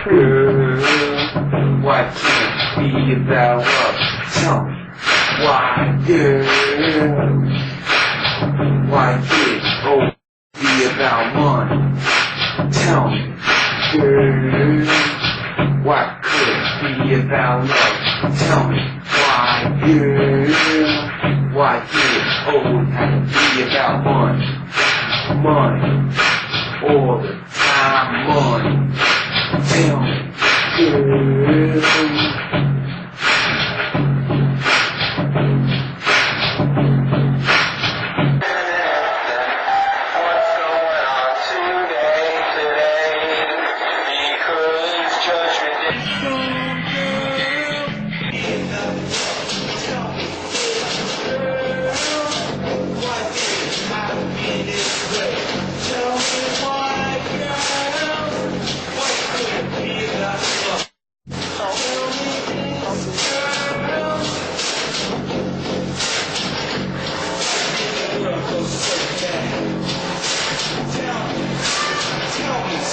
Girl, why can't it be about love? Tell me, why, girl? Why can't it be about money? Tell me, girl, why could it be about love? Tell me, why, girl? Why can't it always have to be about money? Money, all the time, money. Tell me, girl. What's going on today? Because judgment is soon. Why did it have to be this way? Tell me why, girl. Why couldn't it be about love? Tell me this, girl. The world goes so bad. Tell me something.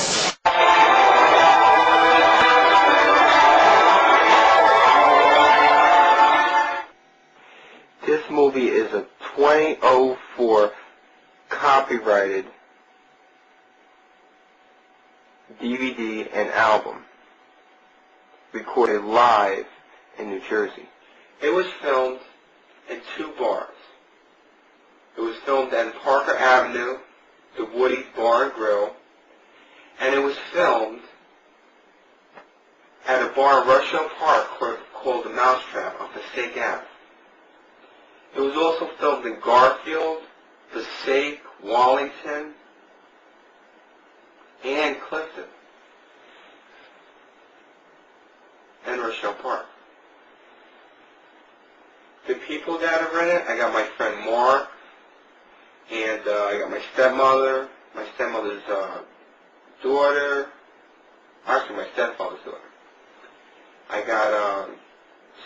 This movie is a 2004 copyrighted DVD and album recorded live in New Jersey. It was filmed in 2 bars. It was filmed at Parker Avenue, the Woody's Bar and Grill, and it was filmed at a bar in Rushville Park called the Mousetrap on Passaic Ave. It was also filmed in Garfield, Passaic, Wallington, and Clifton, and Rochelle Park. The people that are in it, I got my friend Mark, and I got my stepmother, my stepmother's daughter, actually my stepfather's daughter. I got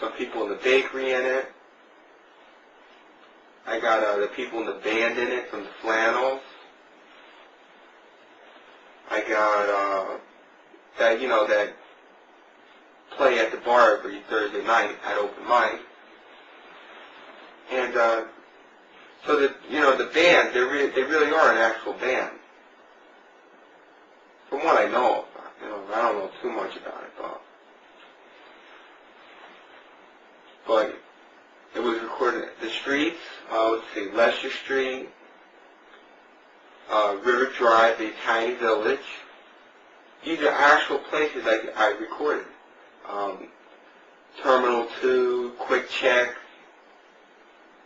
some people in the bakery in it. I got the people in the band in it from the Flannels. I got that play at the bar every Thursday night at open mic. And so the band, they really are an actual band. From what I know, I don't know too much about it, but it was recorded at the streets. Let's see, Leicester Street, River Drive, the tiny village. These are actual places I recorded. Terminal 2, Quick Check,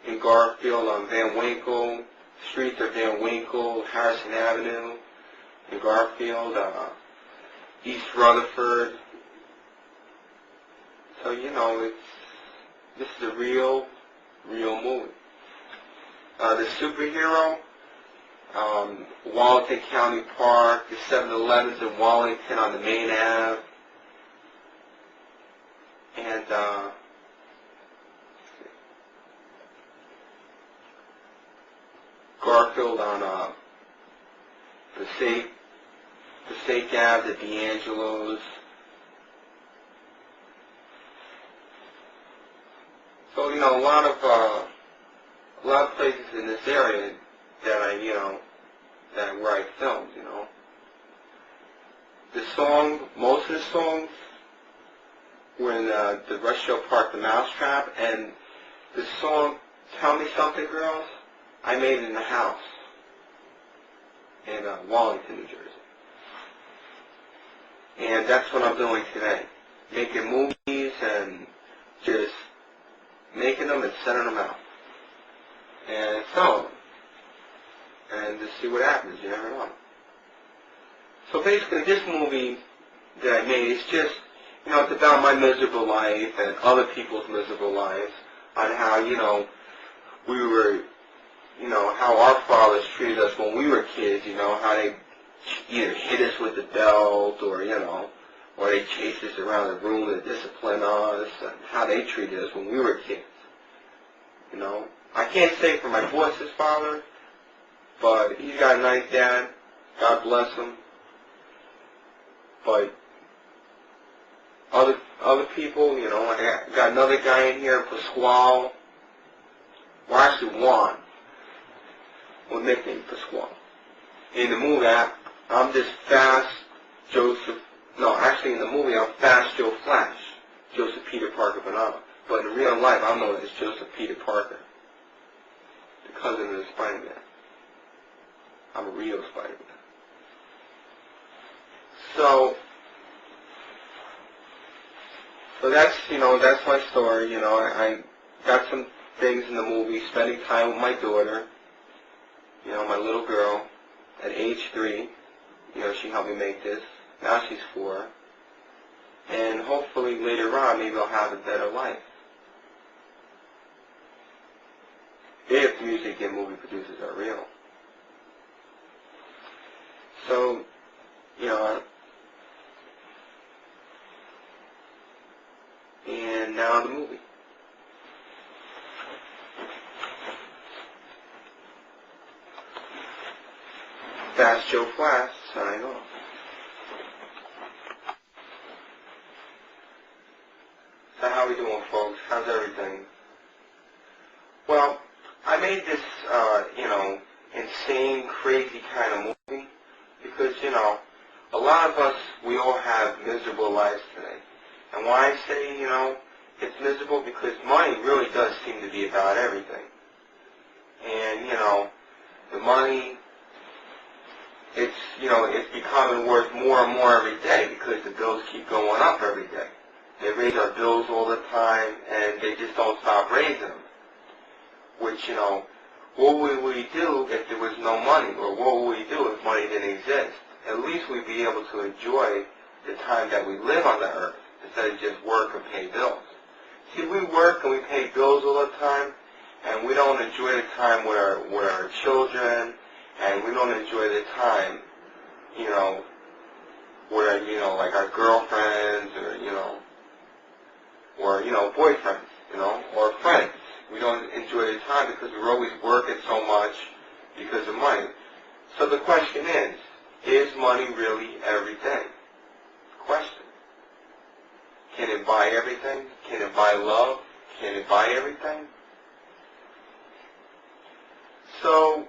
in Garfield on Van Winkle. Streets are Van Winkle, Harrison Avenue, in Garfield, East Rutherford. So, this is a real movie. The superhero, Wallington County Park, the 7-Elevens in Wallington on the main Ave, and Garfield on Passaic Ave, the D'Angelo's. So a lot of places in this area that where I filmed. Most of the songs were in the Rushville Park, the Mousetrap, and the song "Tell Me Something, Girls," I made it in the house in Wallington, New Jersey, and that's what I'm doing today, making movies and just making them and sending them out, and selling them, and to see what happens. You never know. So basically, this movie that I made is just, it's about my miserable life and other people's miserable lives, on how, we were, how our fathers treated us when we were kids, how they either hit us with the belt or, or they chased us around the room to discipline us, and how they treated us when we were kids. I can't say for my boss's father, but he's got a nice dad. God bless him. But other people, you know, like I got another guy in here, Pasquale. Well, actually Juan. Well, nickname Pasquale. In the movie, I'm just Fast Joseph. No, actually in the movie, I'm Fast Joe Flash, Joseph Peter Parker Banana. But in real life, I'm known as Joseph Peter Parker, the cousin of the Spider-Man. I'm a real Spider-Man. So that's, you know, that's my story. You know, I got some things in the movie, spending time with my daughter, you know, my little girl, at age 3. You know, she helped me make this. Now she's 4. And hopefully later on, maybe I'll have a better life. If music and movie producers are real. So, you know, and now the movie. Fast Joe Flash, signing off. So how we doing, folks? How's everything? Well, I made this, you know, insane, crazy kind of movie because, you know, a lot of us, we all have miserable lives today. And why I say, you know, it's miserable because money really does seem to be about everything. And, you know, the money, it's, you know, it's becoming worth more and more every day because the bills keep going up every day. They raise our bills all the time, and they just don't stop raising them. Which, you know, what would we do if there was no money? Or what would we do if money didn't exist? At least we'd be able to enjoy the time that we live on the earth instead of just work and pay bills. See, we work and we pay bills all the time, and we don't enjoy the time with our children, and we don't enjoy the time, you know, where, you know, like our girlfriends or, you know, boyfriends, you know, or friends. We don't enjoy the time because we're always working so much because of money. So the question is money really everything? Question. Can it buy everything? Can it buy love? Can it buy everything? So,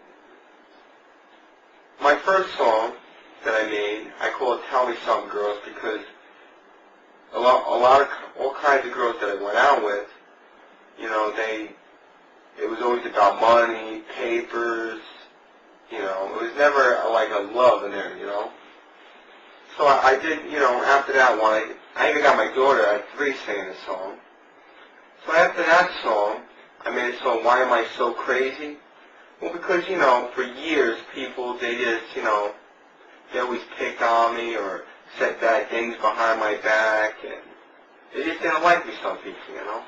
my first song that I made, I call it Tell Me Something Girls because all kinds of girls that I went out with, you know, it was always about money, papers, you know, it was never like a love in there, you know. So I did, you know, after that one, I even got my daughter at 3 singing the song. So after that song, I made a song, Why Am I So Crazy? Well, because, you know, for years, people, they just, you know, they always picked on me or said bad things behind my back, and they just didn't like me, some people, you know.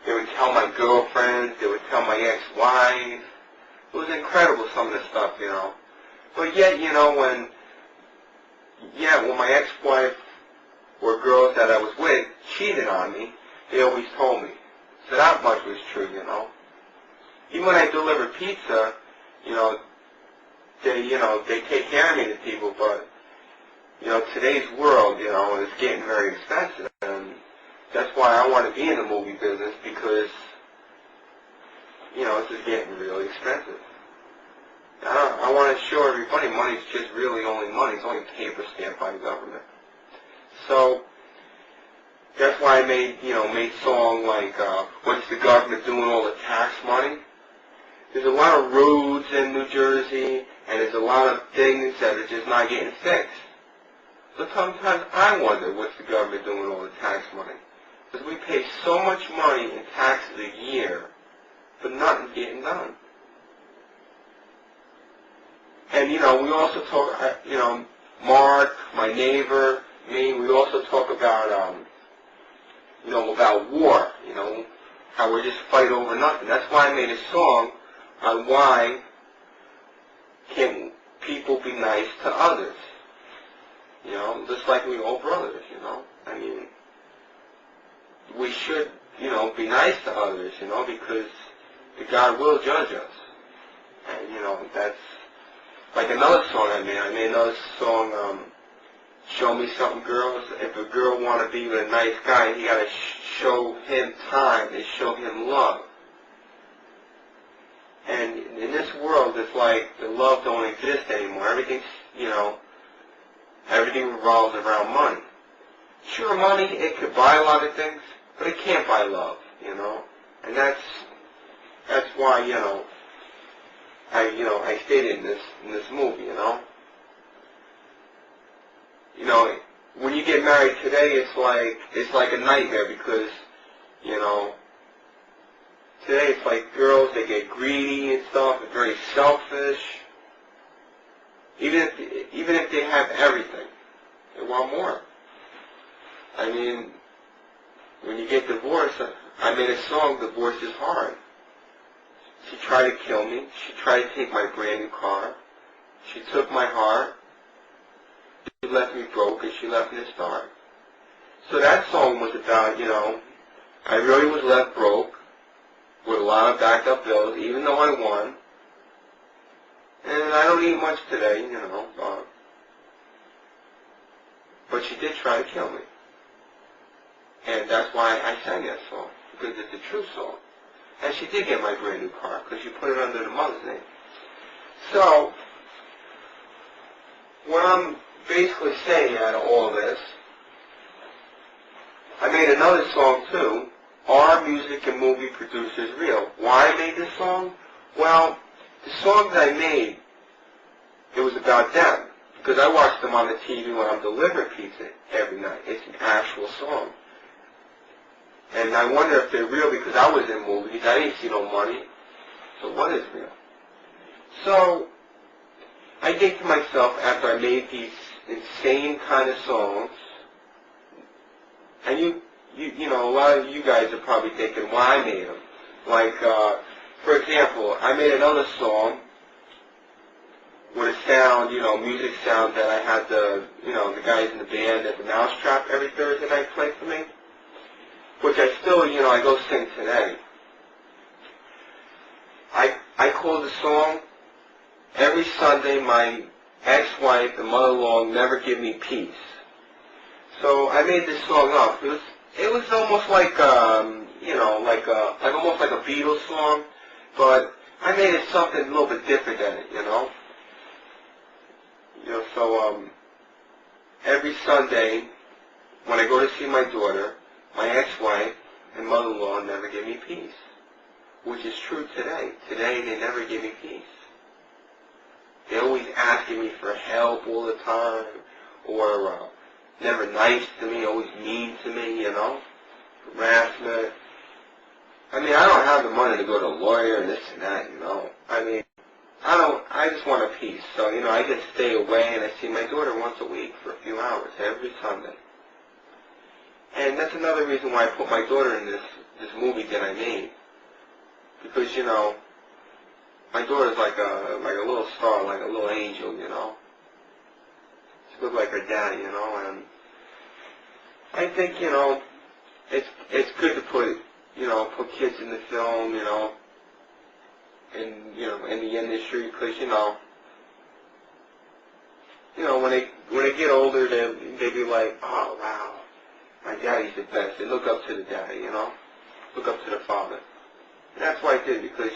They would tell my girlfriends, they would tell my ex-wife. It was incredible, some of the stuff, you know. But yet, you know, when my ex-wife or girls that I was with cheated on me, they always told me. So that much was true, you know. Even when I deliver pizza, you know, they take care of me to people, but, you know, today's world, you know, is getting very expensive, and that's why I want to be in the movie business because, you know, it's just getting really expensive. I want to show everybody money's just really only money. It's only paper stamped by the government. So that's why I made song like, what's the government doing all the tax money? There's a lot of roads in New Jersey, and there's a lot of things that are just not getting fixed. So sometimes I wonder what's the government doing with all the tax money. Because we pay so much money in taxes a year, but nothing's getting done. And, you know, we also talk, you know, Mark, my neighbor, me, we also talk about, you know, about war, you know, how we just fight over nothing. That's why I made a song on why can people be nice to others. You know, just like we all brothers, you know. I mean, we should, you know, be nice to others, you know, because God will judge us. And, you know, that's like another song I made. I made another song, show me something, girls. If a girl want to be with a nice guy, you got to show him time and show him love. And in this world, it's like the love don't exist anymore. Everything's, everything revolves around money. Sure, money, it could buy a lot of things, but it can't buy love, And that's why, I stated in this movie, when you get married today, it's like a nightmare because, today it's like girls, they get greedy and stuff, they're very selfish. Even if they have everything, they want more. I mean, when you get divorced, I made a song, Divorce is Hard. She tried to kill me. She tried to take my brand new car. She took my heart. She left me broke and she left me to starve. So that song was about, I really was left broke with a lot of backed up bills, even though I won. And I don't eat much today, but she did try to kill me. And that's why I sang that song, because it's a true song. And she did get my brand new car, because she put it under the mother's name. So, what I'm basically saying out of all this, I made another song too, Are Music and Movie Producers Real? Why I made this song? Well, the songs I made, it was about them. Because I watch them on the TV when I'm delivering pizza every night. It's an actual song. And I wonder if they're real because I was in movies. I didn't see no money. So what is real? So I think to myself, after I made these insane kind of songs, and a lot of you guys are probably thinking why I made them. Like, for example, I made another song with a sound, music sound that I had the guys in the band at the Mousetrap every Thursday night play for me, which I still, I go sing today. I call the song, Every Sunday My Ex-Wife and Mother-in-law Never Give Me Peace. So I made this song up. It was almost like, almost like a Beatles song, but I made it something a little bit different than it, So every Sunday, when I go to see my daughter, my ex-wife and mother-in-law never give me peace, which is true today. Today, they never give me peace. They're always asking me for help all the time, or never nice to me, always mean to me, harassment. I mean, I don't have the money to go to a lawyer and this and that, I mean, I just want a peace. So, I just stay away and I see my daughter once a week for a few hours, every Sunday. And that's another reason why I put my daughter in this movie that I made. Because, my daughter's like a little star, like a little angel, She looks like her daddy, and I think, it's good to put kids in the film, in the industry, because, when they get older, they be like, oh, wow, my daddy's the best. They look up to the daddy, look up to the father. And that's why I did, because,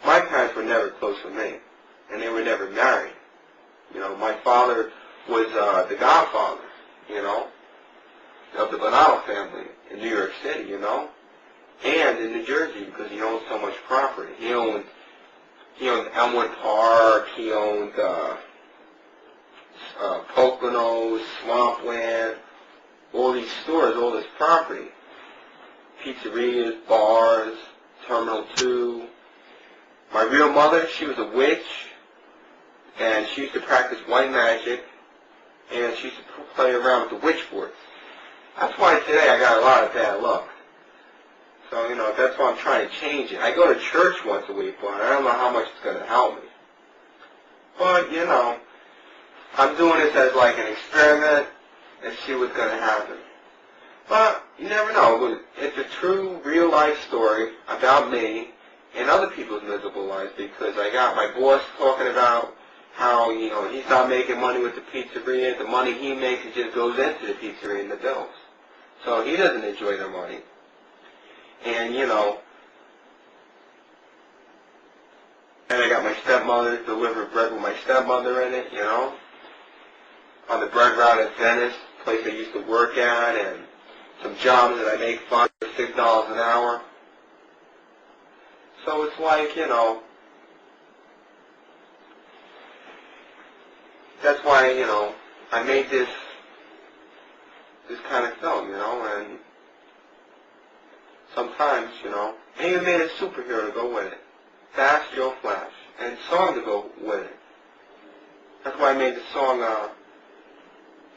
my parents were never close with me, and they were never married. My father was the godfather, of the Bonanno family in New York City, and in New Jersey, because he owned so much property. He owned Elmwood Park, he owned Poconos, Swampland, all these stores, all this property. Pizzerias, bars, Terminal 2. My real mother, she was a witch, and she used to practice white magic, and she used to play around with the witchboards. That's why today I got a lot of bad luck. So, that's why I'm trying to change it. I go to church once a week, but I don't know how much it's going to help me. But, I'm doing this as like an experiment and see what's going to happen. But you never know. It's a true, real-life story about me and other people's miserable lives, because I got my boss talking about how, you know, he's not making money with the pizzeria. The money he makes, it just goes into the pizzeria and the bills. So he doesn't enjoy their money. And, you know, and I got my stepmother to deliver bread with my stepmother in it, you know, on the bread route at Venice, place I used to work at, and some jobs that I make fun for $6 an hour. So it's like, you know, that's why, you know, I made this kind of film, you know, and sometimes, you know, I even made a superhero to go with it. Fast Joe Flash, and song to go with it. That's why I made the song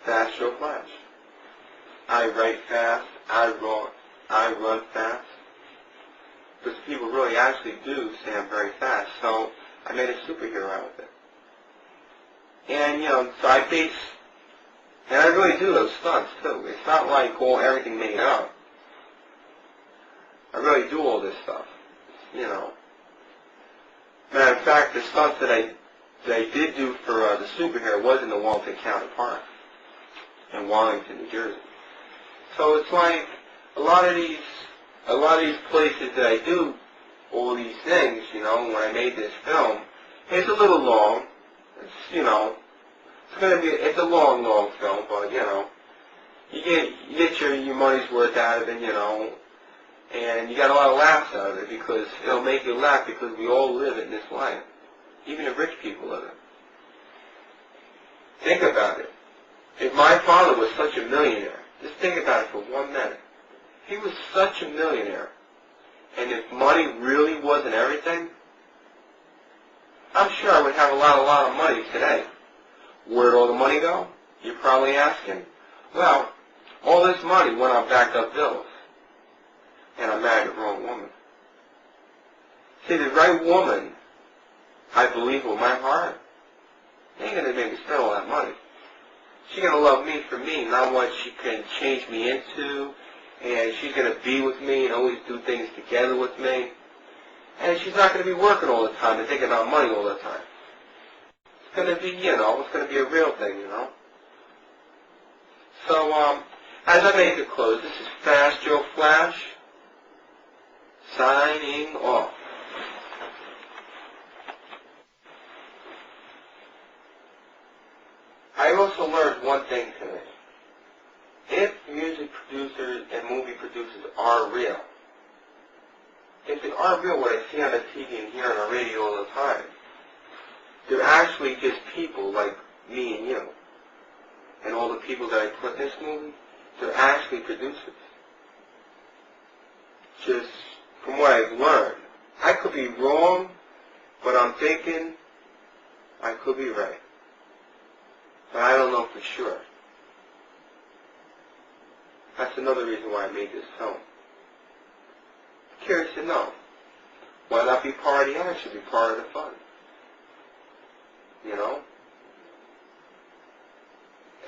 Fast Joe Flash. I write fast, I run fast. Because people really actually do say I'm very fast, so I made a superhero out of it. And, you know, so I base, and I really do those stunts too. It's not like everything made up. I really do all this stuff, you know. Matter of fact, the stunts that I did do for the superhero was in the Walton County Park in Wallington, New Jersey. So it's like a lot of these places that I do all these things, you know, when I made this film, it's a little long. It's, you know, it's a long film, but, you know, you get your money's worth out of it, you know, and you got a lot of laughs out of it because it'll make you laugh because we all live in this life. Even the rich people live it. Think about it. If my father was such a millionaire, just think about it for 1 minute. He was such a millionaire, and if money really wasn't everything, I'm sure I would have a lot of money today. Where'd all the money go? You're probably asking. Well, all this money went on backed up bills. And I married the wrong woman. See, the right woman, I believe with my heart, ain't going to make me spend all that money. She's going to love me for me, not what she can change me into, and she's going to be with me and always do things together with me. And she's not going to be working all the time and thinking about money all the time. It's going to be, you know, it's going to be a real thing, you know. So, as I make it close, this is Fast Joe Flash, signing off. I also learned one thing today. If music producers and movie producers are real, if they are real, what I see on the TV and hear on the radio all the time, they're actually just people like me and you. And all the people that I put in this movie, they're actually producers. Just from what I've learned. I could be wrong, but I'm thinking I could be right. But I don't know for sure. That's another reason why I made this film. I'm curious to know. Why not be part of the action, be part of the fun? You know?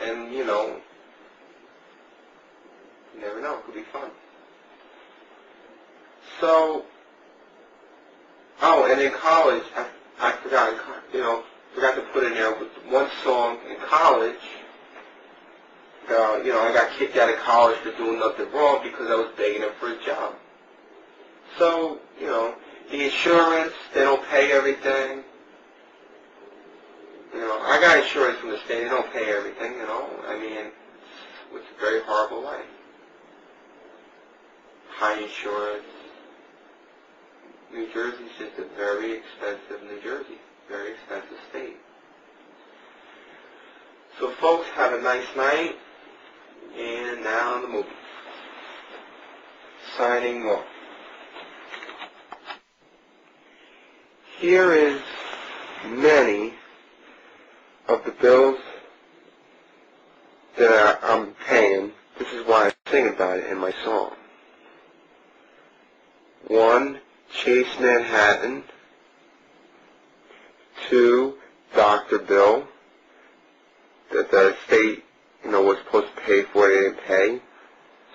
And, you know, you never know, it could be fun. So, oh, and in college, I forgot, you know, forgot to put in there with one song in college. You know, I got kicked out of college for doing nothing wrong because I was begging them for a job. So, you know, the insurance, they don't pay everything. You know, I got insurance from the state, they don't pay everything, you know. I mean, it's a very horrible life. High insurance. New Jersey's just a very expensive New Jersey, very expensive state. So folks, have a nice night, and now on the movie. Signing off. Here is many of the bills that I'm paying. This is why I sing about it in my song. 1, Chase Manhattan. 2, Dr. Bill, that the state, you know, was supposed to pay for, they didn't pay.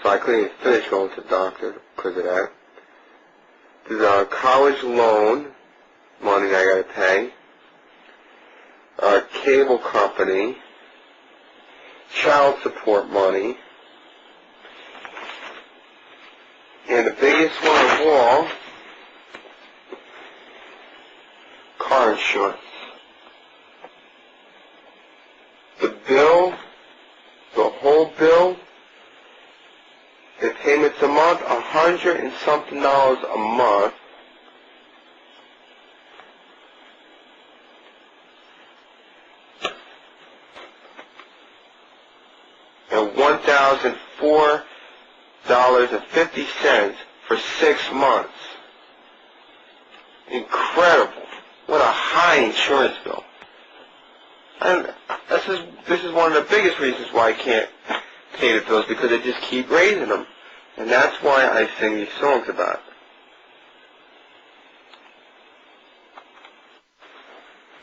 So I couldn't even finish going to the doctor because of that. There's a college loan money I gotta pay. cable company, child support money, and the biggest one of all, car insurance. The bill, the whole bill, the payments a month, $100 and something a month. And $1,004.50 for 6 months. Incredible. What a high insurance bill. And this is one of the biggest reasons why I can't pay the bills, because they just keep raising them. And that's why I sing these songs about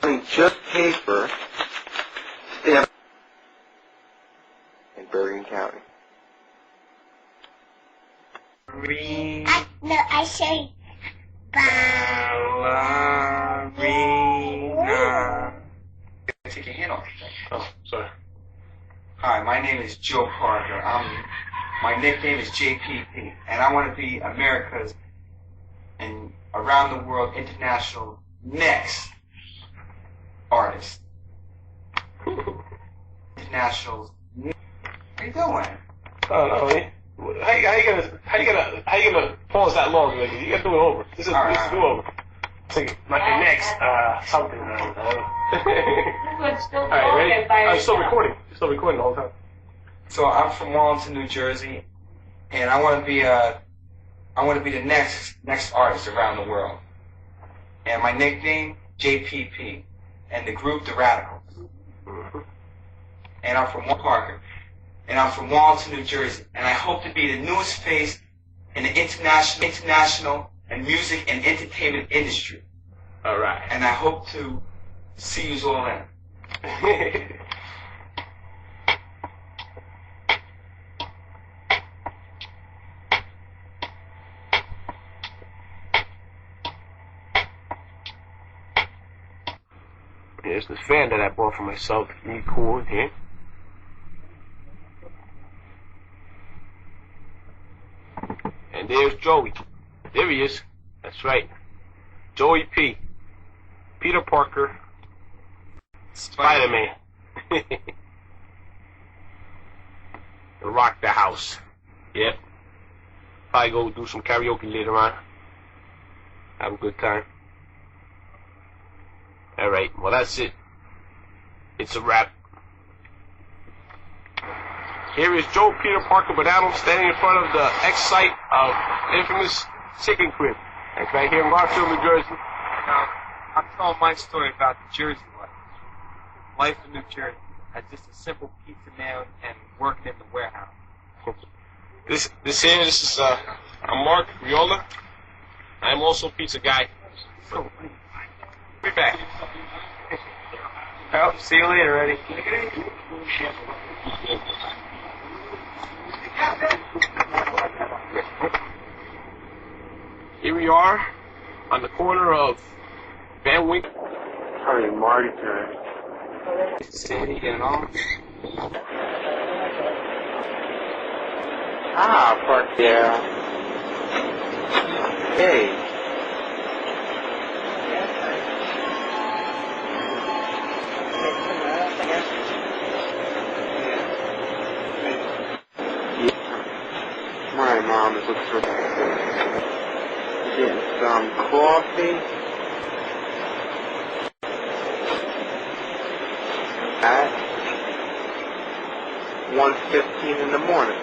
it. And just paper, stamp in Bergen County. No, I say ballerina. Take your hand off. Oh, sorry. Hi, my name is Joe Parker. My nickname is JPP, and I want to be America's and around the world international next artist. International. How you doing? Oh no, man. How you gonna pause that long? Like, you gotta do it over. This is do over. Like the next something. All right, ready? I'm still recording. Still recording the whole time. So I'm from Wallington, New Jersey, and I want to be the next artist around the world. And my nickname JPP, and the group The Radicals. And I'm from Parker, and I'm from Wallington, New Jersey, and I hope to be the newest face in the international and music and entertainment industry. All right. And I hope to see you all in. Here's the fan that I bought for myself. Really cool, yeah. And there's Joey. There he is. That's right. Joey P. Peter Parker. Spider-Man. Rock the house. Yep. Probably go do some karaoke later on. Have a good time. Alright, well that's it. It's a wrap. Here is Joe Peter Parker Banano standing in front of the ex-site of infamous chicken crib. That's right here in Garfield, New Jersey. Now, I'm telling my story about the Jersey life in New Jersey, as just a simple pizza man and working in the warehouse. This is I'm Mark Riola. I'm also a pizza guy. Be back. Well, see you later, Eddie. Here we are on the corner of Van Wink. How are you, Marty? Sandy getting on? Ah, fuck yeah. Hey. My mom is looking for getting some coffee at 1:15 in the morning.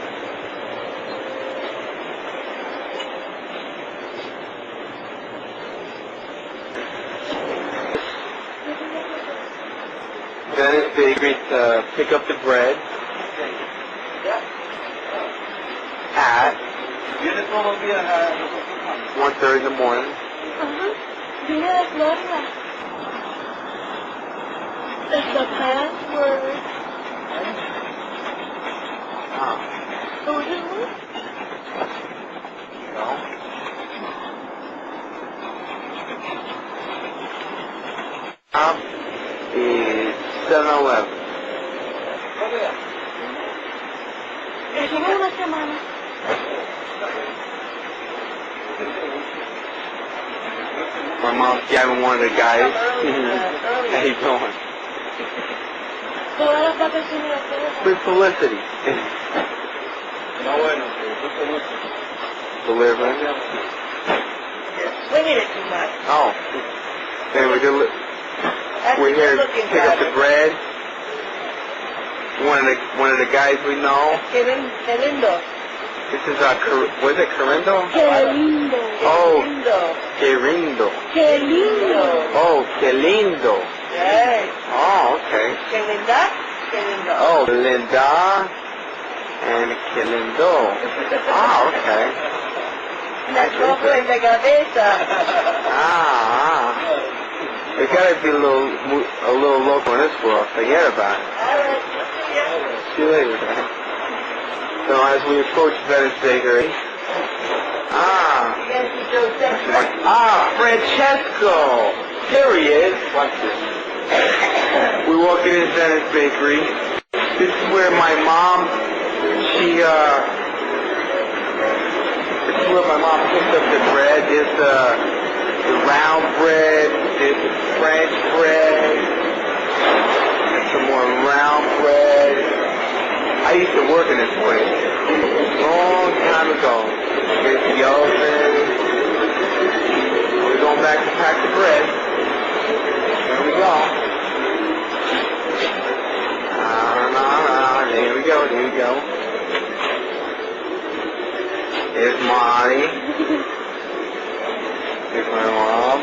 Then they agreed to pick up the bread at 1:30 in the morning. Is the password original? No. Is 7-Eleven. Una semana. My mom's driving one of the guys. How you doing? Todas las vacaciones. With Felicity. Delivering. Swinging it too much. Oh. And we're here to pick up the bread. One of the guys we know. Qué lindo. This is was it Corindo? Qué lindo. Oh, qué lindo. Qué lindo. Oh, qué lindo. Yes. Oh, okay. Qué linda. Qué lindo. Oh, Linda and qué lindo. Oh, okay. La copa en la cabeza. Ah. We gotta be a little local in this world. Forget about it. All right. See you later, man. So as we approach Venice Bakery, Francesco! There he is. Watch this. We walk in Venice Bakery. This is where my mom, this is where my mom picked up the bread. There's the round bread, there's the French bread, and some more round bread. I used to work in this place long time ago. Here's the oven. We're going back to pack the bread. There we go. There we go, there we go. Here's Molly. Here's my mom.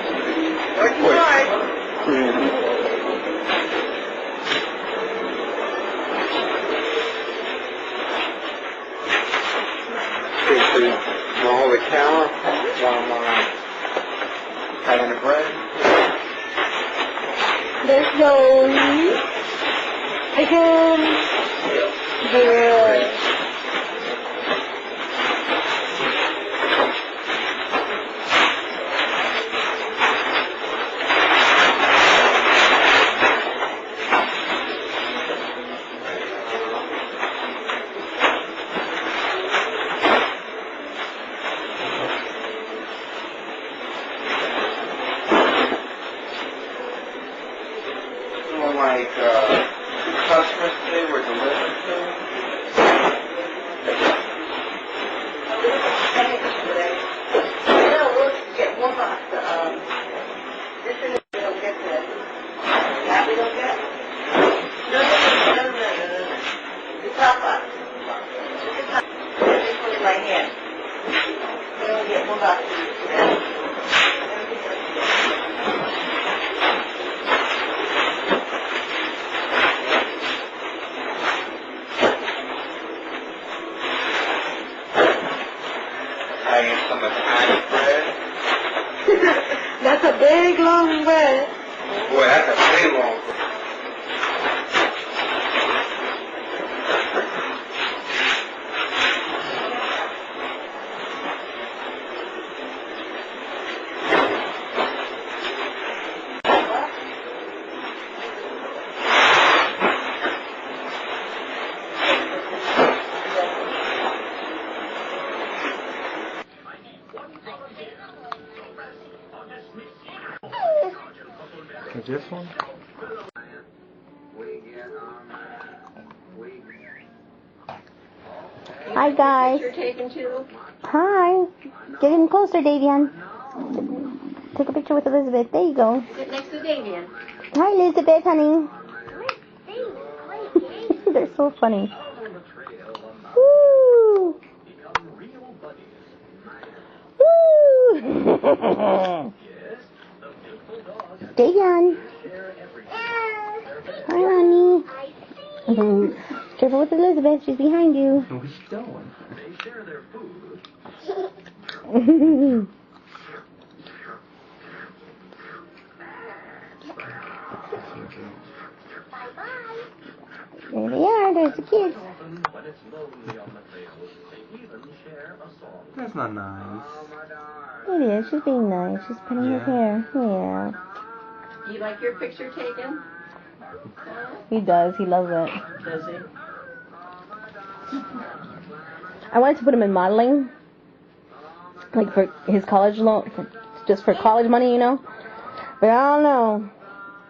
Hold the camera while I'm cutting the bread. There's Zoe. Again. Good. Like customers today were delivered to. No, we'll get one box. This is we don't get this. That we don't get? No. The top box. The top. Just put it in my hand. We only get one box. Some Italian bread. That's a big long bread. Boy, that's a big long bread. Is this one? Hi guys. You're taken too? Hi. Get in closer, Davian. Take a picture with Elizabeth. There you go. Sit next to Damien. Hi, Elizabeth, honey. They're so funny. Woo! Woo! Davian. Hi, honey. Careful with Elizabeth. She's behind you. Where's she going? They share their food. There they are. There's the kids. That's not nice. It is. She's being nice. She's petting his hair. Yeah. You like your picture taken? He does. He loves it. Does he? I wanted to put him in modeling, like for his college loan, just for college money, you know. But I don't know.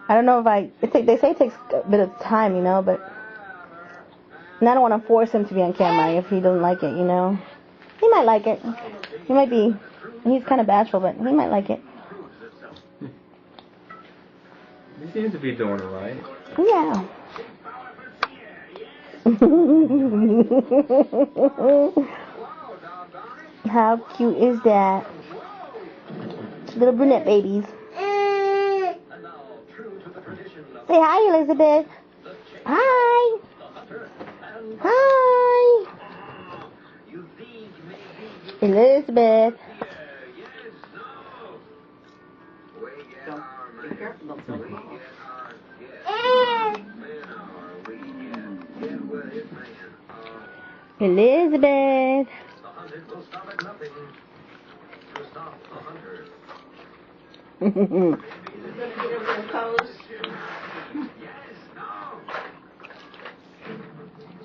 I don't know if they say it takes a bit of time, you know, but. And I don't want to force him to be on camera if he doesn't like it, you know. He might like it. He might be. He's kind of bashful, but he might like it. He seems to be doing it right. Yeah. How cute is that? Little brunette babies. Say hi, Elizabeth. Hi. Hi. Elizabeth. Be careful, don't fall. Elizabeth.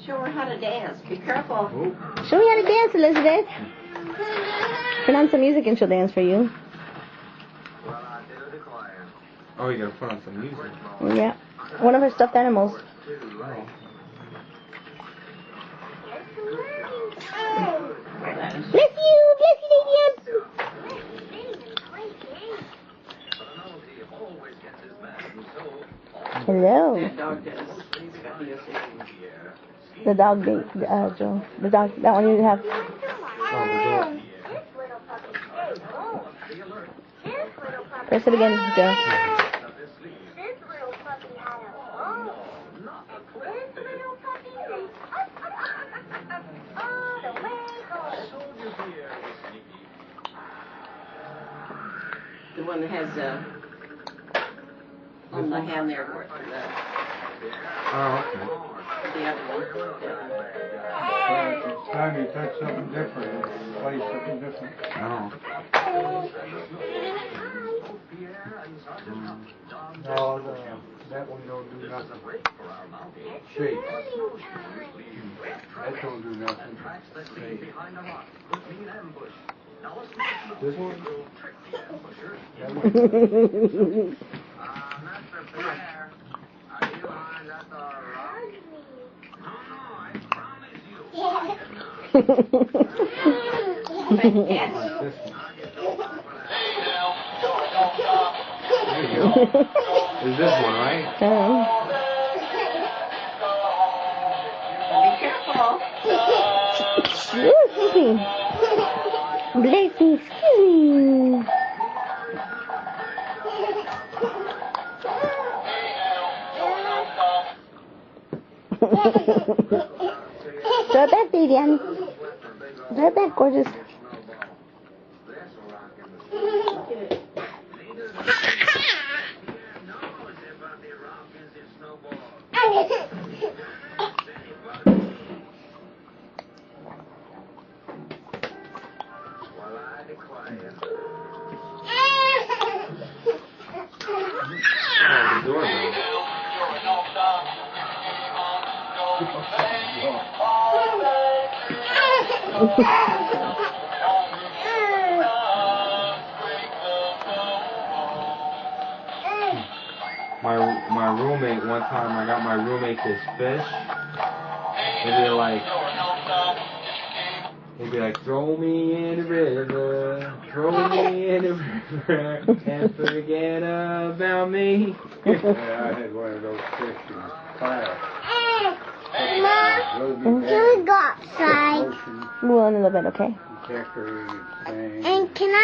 Show her how to dance. Be careful. Show me how to dance, Elizabeth. Turn on some music and she'll dance for you. Oh, you gotta put on some music. Yeah. One of her stuffed animals. Bless you, Davian. Hello. That dog does. He's got the The dog date, Joe. The dog, that one you have. Press it again, Joe. The one that has on the hand there. Oh, okay. The other one. Each time you touch something different, you play something different. Oh. No, that one don't do nothing. Shake. That don't do nothing. Shake. This one? That one. Is this one, right? Be careful. Excuse me. Bless me, excuse me. Throw it back, Davian. Throw it back, gorgeous. My roommate, one time I got my roommate this fish. He'd be like, throw me in the river, throw me in the river, and forget about me. Yeah, I had one of those fish in the fire. Can we go outside? Well, in a little bit, okay? And can I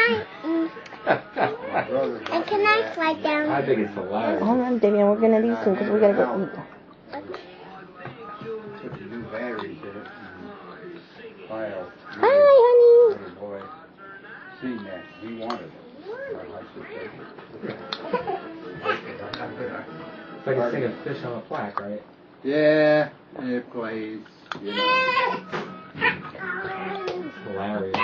slide down? I think it's hilarious. Hold on, Davian, we're gonna leave soon because we gotta go eat. put the new batteries in it and file. Hi, honey. Little boy seen that. He wanted it. It's like a thing of fish on a plaque, right? Yeah, it plays, you know. It's hilarious.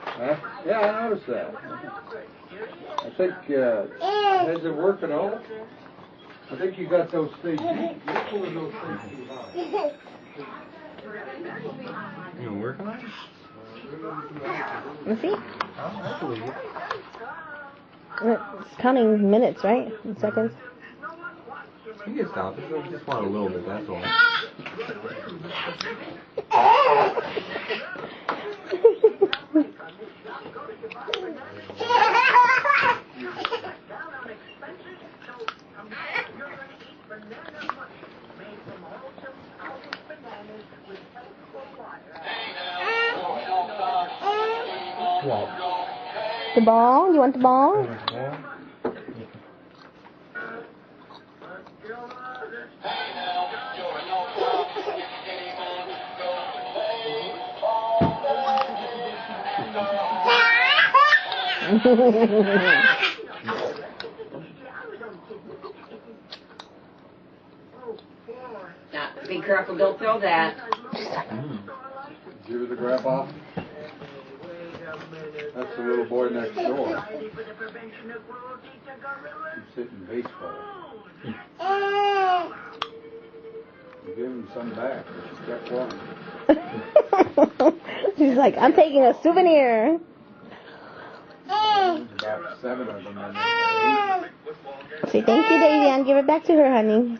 Huh? Yeah, I noticed that. think, has it worked at all? I think you got those things. You're pulling those things too high. You working on it? Let's see. I believe it. It's counting minutes, right? In seconds. You can stop it. I just want a little bit, that's all. What? The ball? You want the ball? Now, be careful, don't throw that. Give her the grab off. That's the little boy next door. He's hitting baseball. You give him some back. She kept walking. She's like, I'm taking a souvenir. There's about 7 of them in there. Say thank you, Davian. Give it back to her, honey.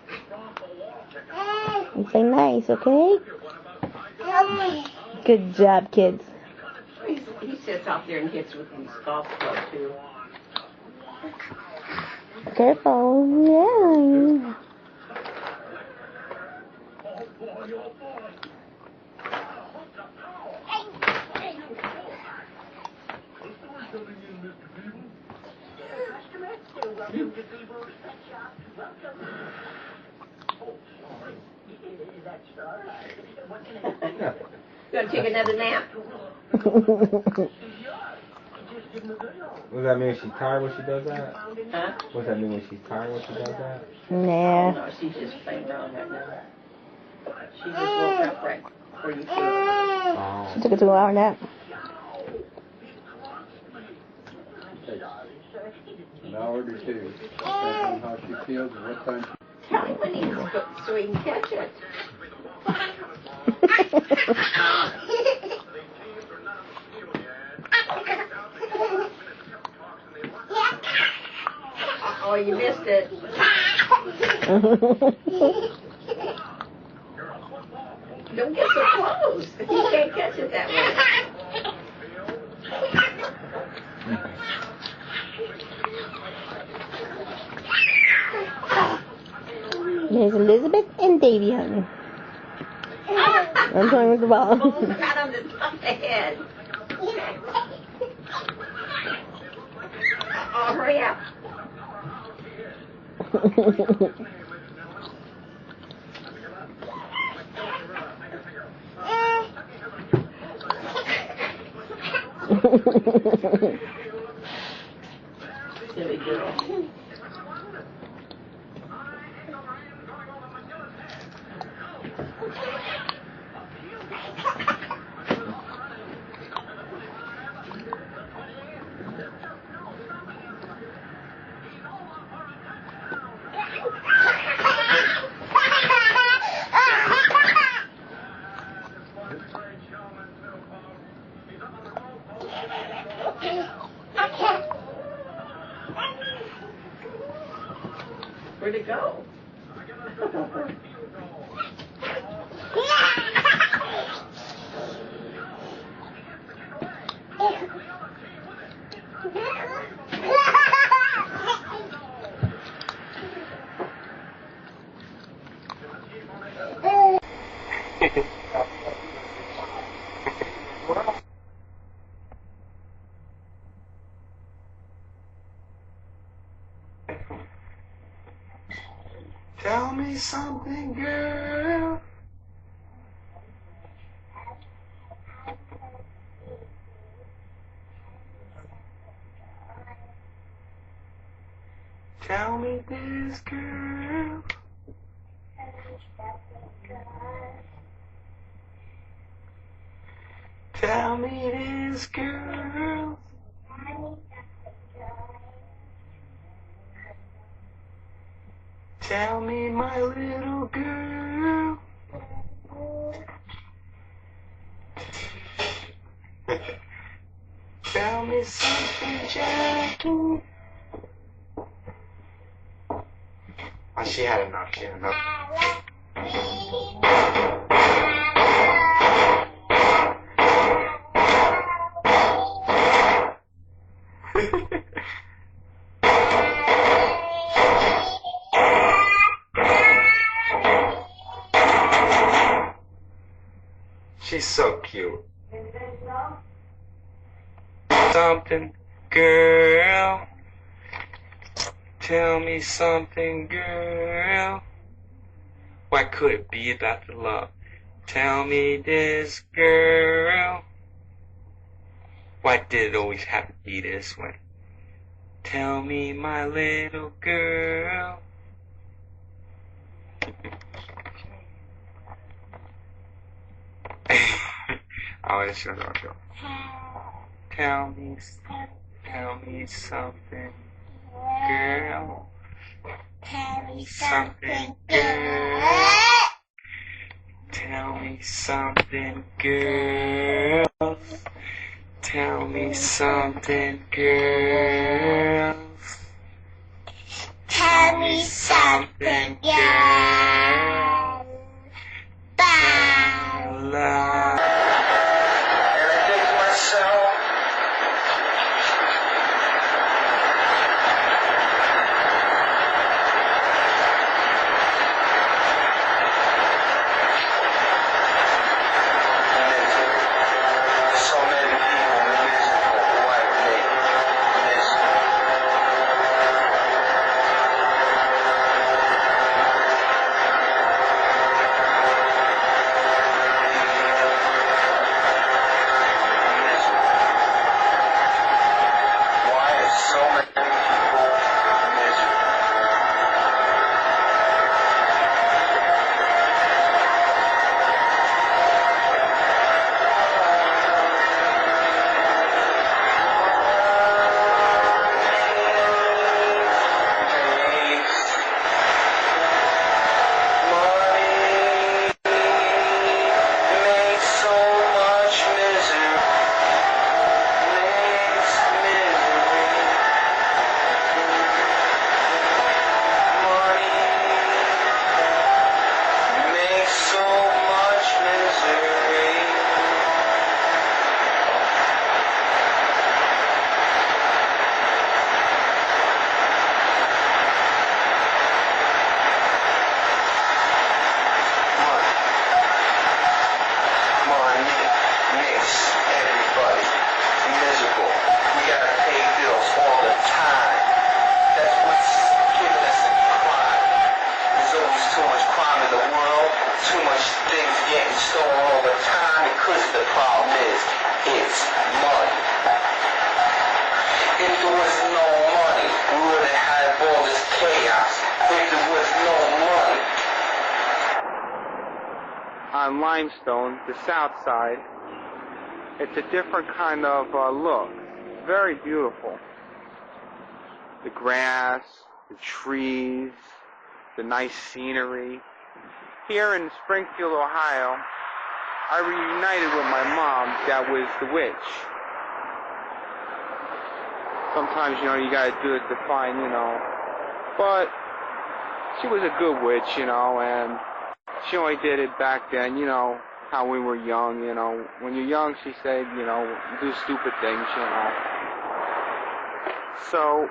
And say nice, okay? Good job, kids. He sits out there and hits with his golf club, too. Careful. Yeah. You want to take another nap? What does that mean? She's tired when she does that? Huh? What does that mean when she's tired when she does that? Nah. No, she's just playing around right now. She just woke up right before you feel it. Oh. She took a 2-hour nap. An hour to 2. Depends on how she feels and what time she... Tell him when he's so he can catch it. Oh, you missed it. Don't get so close. You can't catch it that way. There's Elizabeth and Davian. I'm playing with the ball. Right on the top of the head. Oh, hurry up. Silly girl. Where'd it go? Tell me something, girl. Tell me this, girl. Tell me this, girl. Tell me, my little girl. Tell me something, Jackie. Oh, she had enough. She had enough. She's so cute. Something, girl. Tell me something, girl. What could it be about the love? Tell me this, girl. Why did it always have to be this way? Tell me, my little girl. Oh, it's your girl. Tell me something, girl. Tell me something, girl. Tell me something, girl. Tell me something, girl. Tell me something, girl. Love. And I think to myself, so many people miserable, like me, miserable. Why are so many people miserable? Makes so much misery. Makes misery. Money makes so much misery. Money makes everybody miserable. We gotta pay bills all the time. That's what's giving us a crime. There's always too much crime in the world, too much things getting stolen all the time because the problem is, it's money. If there was no money, we would have had all this chaos. If there was no money. On Limestone, the south side, it's a different kind of look. Very beautiful. The grass, the trees, the nice scenery. Here in Springfield, Ohio, I reunited with my mom that was the witch. Sometimes, you gotta do it to find, but she was a good witch, and she only did it back then, how we were young, When you're young, she said, do stupid things, So,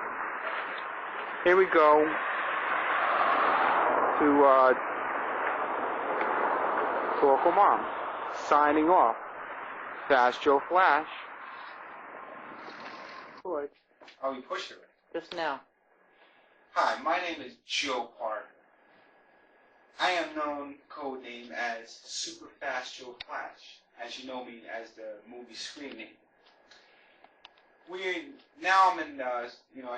here we go to Local Mom. Signing off. Fast Joe Flash. Oh, you pushed it. Just now. Hi, my name is Joe Parker. I am known code name as Super Fast Joe Flash, as you know me as the movie screen name. Now I'm in, I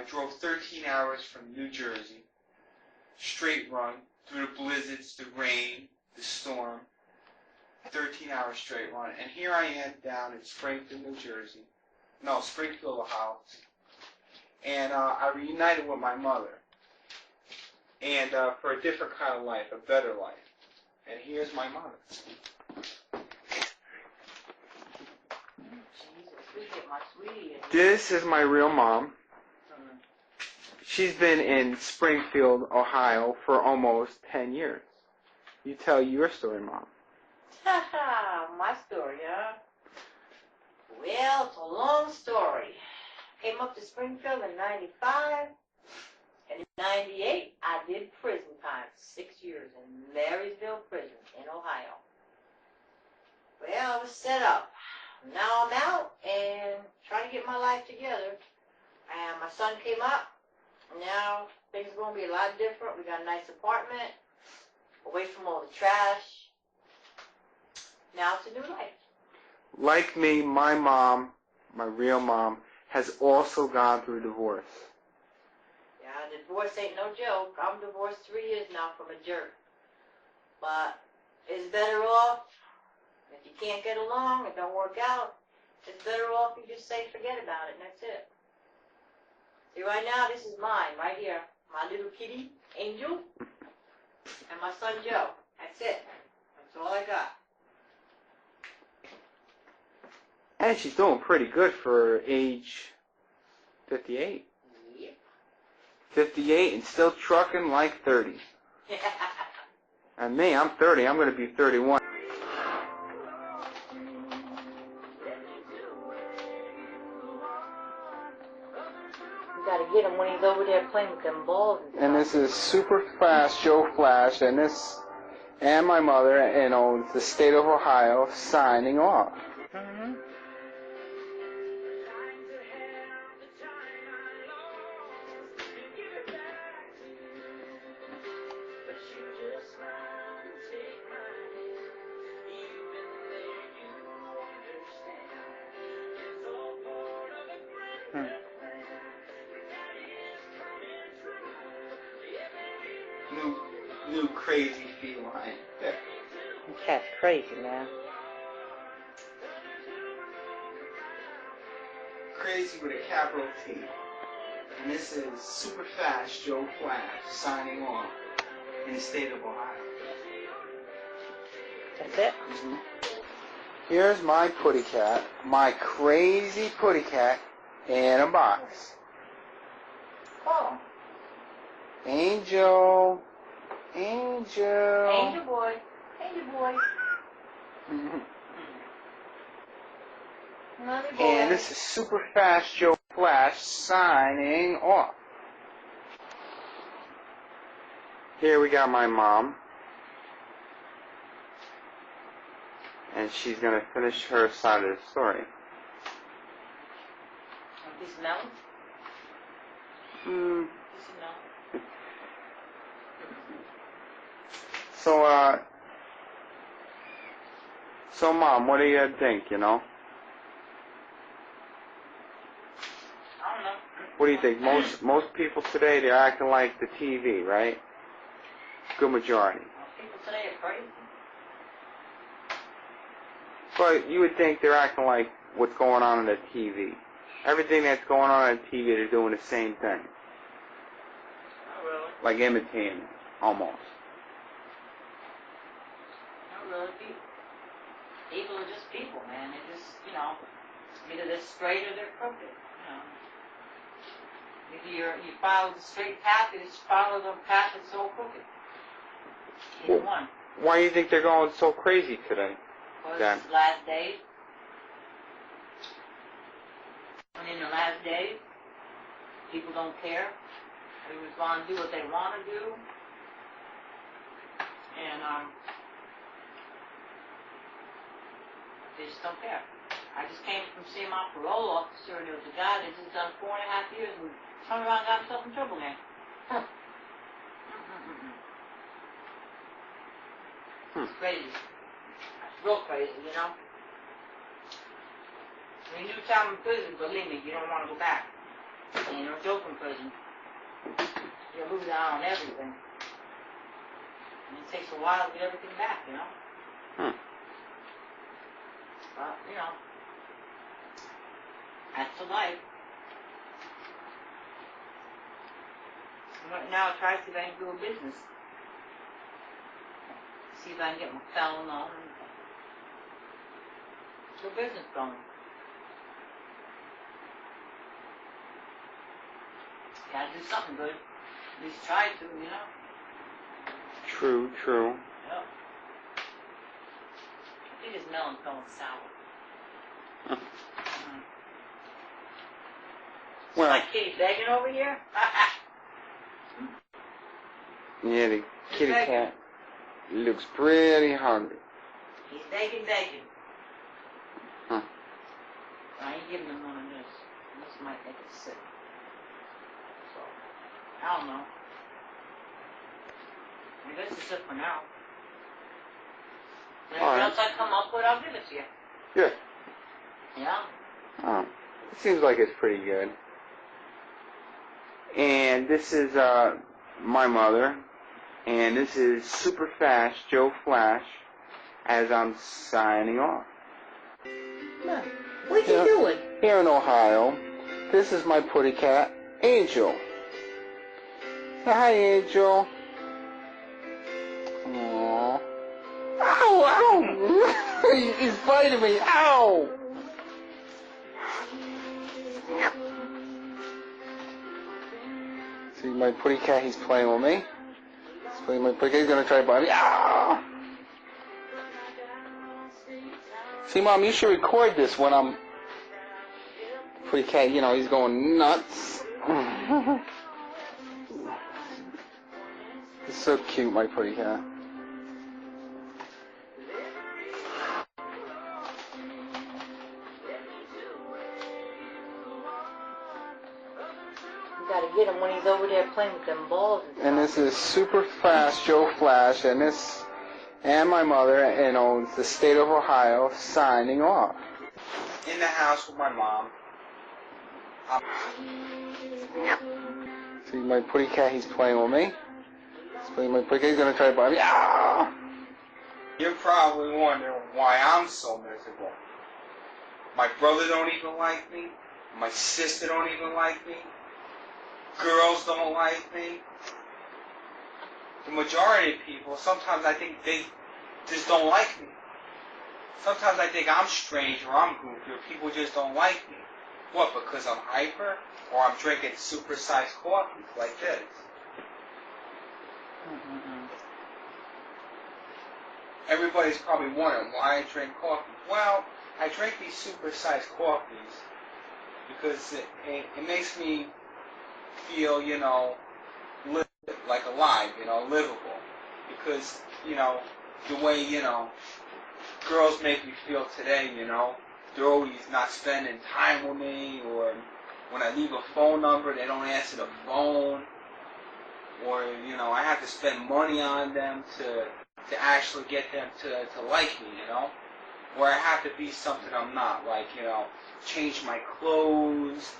drove 13 hours from New Jersey, straight run, through the blizzards, the rain, the storm, 13 hours straight run, and here I am down in Springfield, Ohio, and I reunited with my mother. and for a different kind of life, a better life. And here's my mother. This is my real mom. She's been in Springfield, Ohio for almost 10 years. You tell your story, Mom. My story, huh? Well, it's a long story. Came up to Springfield in 95, and in 98, I did prison time, 6 years in Marysville Prison in Ohio. Well, I was set up. Now I'm out and trying to get my life together. And my son came up. Now things are going to be a lot different. We got a nice apartment, away from all the trash. Now it's a new life. Like me, my mom, my real mom, has also gone through divorce. Yeah, divorce ain't no joke. I'm divorced 3 years now from a jerk. But it's better off, if you can't get along, it don't work out, it's better off you just say forget about it and that's it. See, right now, this is mine, right here. My little kitty, Angel, and my son, Joe. That's it. That's all I got. And she's doing pretty good for age 58. Yep. 58 and still trucking like 30. And me, I'm 30. I'm going to be 31. You gotta get him when he's over there playing with them balls and stuff. And this is Super Fast Joe Flash, and this, and my mother, and the state of Ohio, signing off. Mm-hmm. New crazy feline. Cat's crazy, man. Crazy with a capital T. And this is Super Fast Joe Flash signing off in the state of Ohio. That's it? Mm-hmm. Here's my putty cat, my crazy putty cat, in a box. Oh. Angel. Angel. Angel boy. Angel boy. Mhm. Mommy boy. And this is Super Fast Joe Flash signing off. Here we got my mom. And she's going to finish her side of the story. A piece of melon? Hmm. Piece of melon? So Mom, what do you think, you know? I don't know. What do you think? Most people today, they're acting like the TV, right? Good majority. People today are crazy. But you would think they're acting like what's going on the TV. Everything that's going on the TV, they're doing the same thing. Not really. Like imitating, almost. Not really. People are just people, man. They just, either they're straight or they're crooked. Either you follow the straight path or you just follow the path that's so crooked. Either one. Why do you think they're going so crazy today? Because it's last days. And in the last days, people don't care. Everyone's going to do what they want to do. And they just don't care. I just came from seeing my parole officer, and there was a guy that just done 4.5 years and turned around and got himself in trouble again. Huh. It's crazy. It's real crazy, you know? When you time in prison, believe me, you don't want to go back. Ain't no joke in prison. You lose out on everything. And it takes a while to get everything back, you know? But, that's the life. Right now, I try to see if I can do a business. See if I can get my phone on and get a business going. Gotta do something good. At least try to, you know? True, true. Yep. I think this melon's going sour. Huh. Mm. Well, My kitty begging over here? yeah, the kitty begging. cat looks pretty hungry. He's begging. Huh. I ain't giving him one of this. This might make it sick. So, I don't know. I guess it's it for now. Anything All right. else I come up with, I'll give it to you. Yeah. Yeah? Oh, it seems like it's pretty good. And this is my mother, and this is Super Fast Joe Flash, as I'm signing off. Look, what you doing? Here in Ohio, this is my putty cat, Angel. Say hi, Angel. Aww. Ow, ow! He's biting me, ow! See my putty cat, he's playing with me. He's playing with my putty cat, he's gonna try to bite me. Ow! See, Mom, you should record this when I'm... Putty cat, you know, he's going nuts. He's so cute, my putty cat. You gotta get him when he's over there playing with them balls and stuff. And this is Super Fast Joe Flash, and this, and my mother, you know, the state of Ohio, signing off. In the house with my mom. See my putty cat, he's playing with me. He's playing with my putty cat, he's gonna try to bite me. Ow! You're probably wondering why I'm so miserable. My brother don't even like me. My sister don't even like me. Girls don't like me. The majority of people, sometimes I think they just don't like me. Sometimes I think I'm strange or I'm goofy or people just don't like me. What, because I'm hyper? Or I'm drinking super-sized coffee like this? Everybody's probably wondering why I drink coffee. Well, I drink these super-sized coffees because it makes me feel, you know, like alive, you know, livable. Because, you know, the way, you know, girls make me feel today, you know, they're always not spending time with me, or when I leave a phone number, they don't answer the phone, or, you know, I have to spend money on them to actually get them to like me, you know, or I have to be something I'm not, like, you know, change my clothes,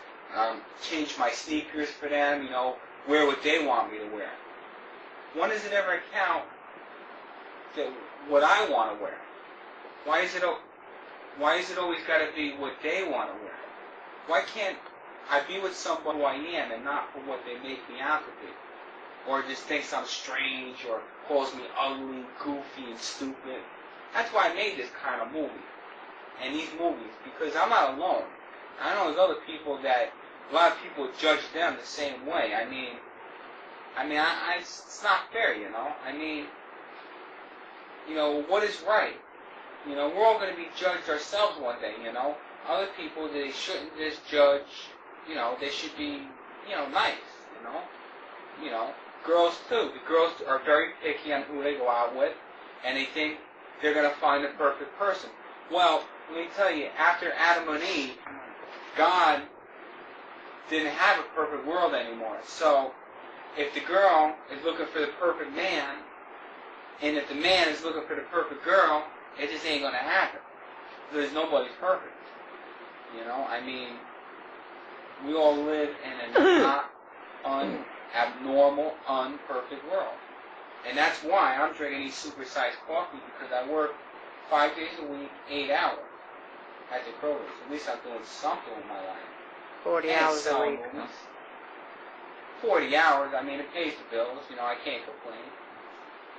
change my sneakers for them, you know, wear what they want me to wear. When does it ever count that what I want to wear? Why is it always got to be what they want to wear? Why can't I be with someone who I am and not for what they make me out to be? Or just thinks I'm strange or calls me ugly, goofy, and stupid. That's why I made this kind of movie. And these movies, because I'm not alone. I know there's other people that, a lot of people judge them the same way. I mean, it's not fair, you know. I mean, you know, what is right? You know, we're all going to be judged ourselves one day, you know. Other people, they shouldn't just judge, you know, they should be, you know, nice, you know. You know, girls too. The girls are very picky on who they go out with, and they think they're going to find the perfect person. Well, let me tell you, after Adam and Eve, God didn't have a perfect world anymore. So, if the girl is looking for the perfect man, and if the man is looking for the perfect girl, it just ain't going to happen. Because nobody's perfect. You know, I mean, we all live in a not abnormal, unperfect world. And that's why I'm drinking these super-sized coffee, because I work 5 days a week, 8 hours at the Kroger's. At least I'm doing something with my life. 40 and hours a selling week. movies. 40 hours. I mean, it pays the bills. You know, I can't complain.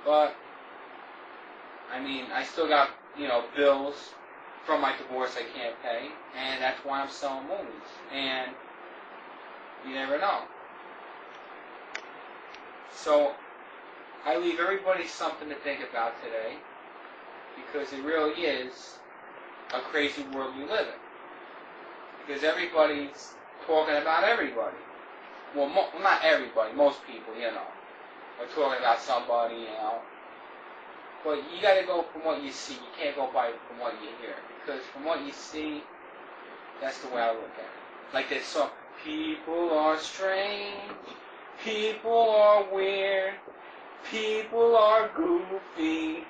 But, I mean, I still got, you know, bills from my divorce I can't pay, and that's why I'm selling movies. And you never know. So, I leave everybody something to think about today, because it really is a crazy world we live in. Because everybody's talking about everybody. Well, not everybody, most people, you know, are talking about somebody, you know. But you gotta go from what you see. You can't go by from what you hear. Because from what you see, that's the way I look at it. Like this song, people are strange, people are weird, people are goofy.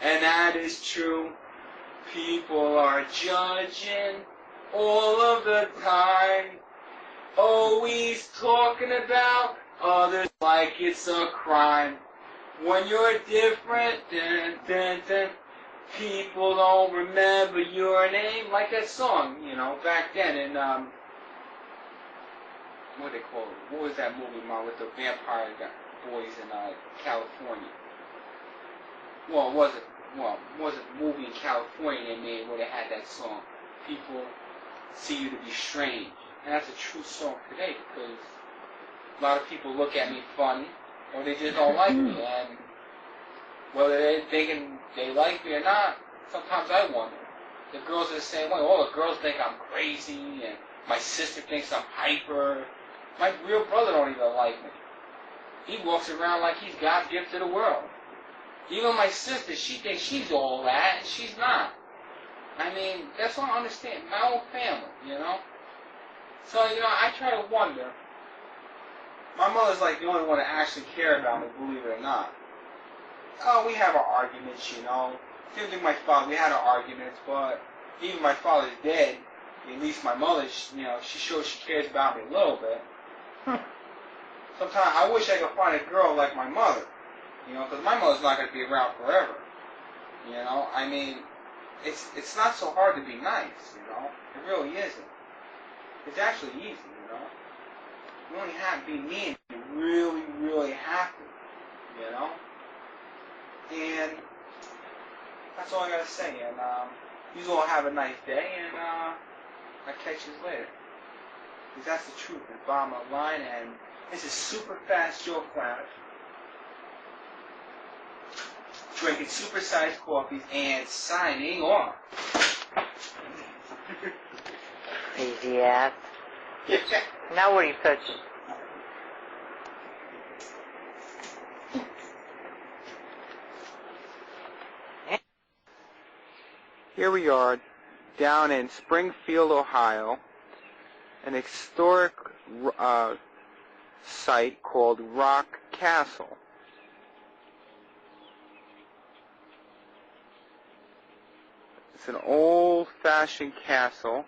And that is true. People are judging all of the time. Always talking about others like it's a crime. When you're different, people don't remember your name. Like that song, you know, back then in, what they call it? What was that movie, Mom, with the vampire boys in California? Well, it wasn't a movie in California they made where they had that song, People See You to Be Strange. And that's a true song today, because a lot of people look at me funny, or they just don't like me, and whether they like me or not, sometimes I wonder. The girls are the same way. All the girls think I'm crazy, and my sister thinks I'm hyper. My real brother don't even like me. He walks around like he's God's gift to the world. Even my sister, she thinks she's all that, and she's not. I mean, that's what I understand. My own family, you know? So, you know, I try to wonder. My mother's like the only one that actually cared about me, believe it or not. Oh, we have our arguments, you know. Same thing with my father, we had our arguments, but even my father's dead. At least my mother, you know, she shows she cares about me a little bit. Sometimes I wish I could find a girl like my mother, you know, because my mother's not going to be around forever. You know, I mean, it's not so hard to be nice, you know. It really isn't. It's actually easy, you know. You only have to be mean. You really, really have to, you know. And that's all I gotta say. And you all have a nice day, and I'll catch you later. Because that's the truth, the bottom of the line. And this is Super Fast Joe Flash, drinking super-sized coffees and signing off. Crazy ass. Now what do you pitch? Here we are, down in Springfield, Ohio, an historic site called Rock Castle. It's an old-fashioned castle.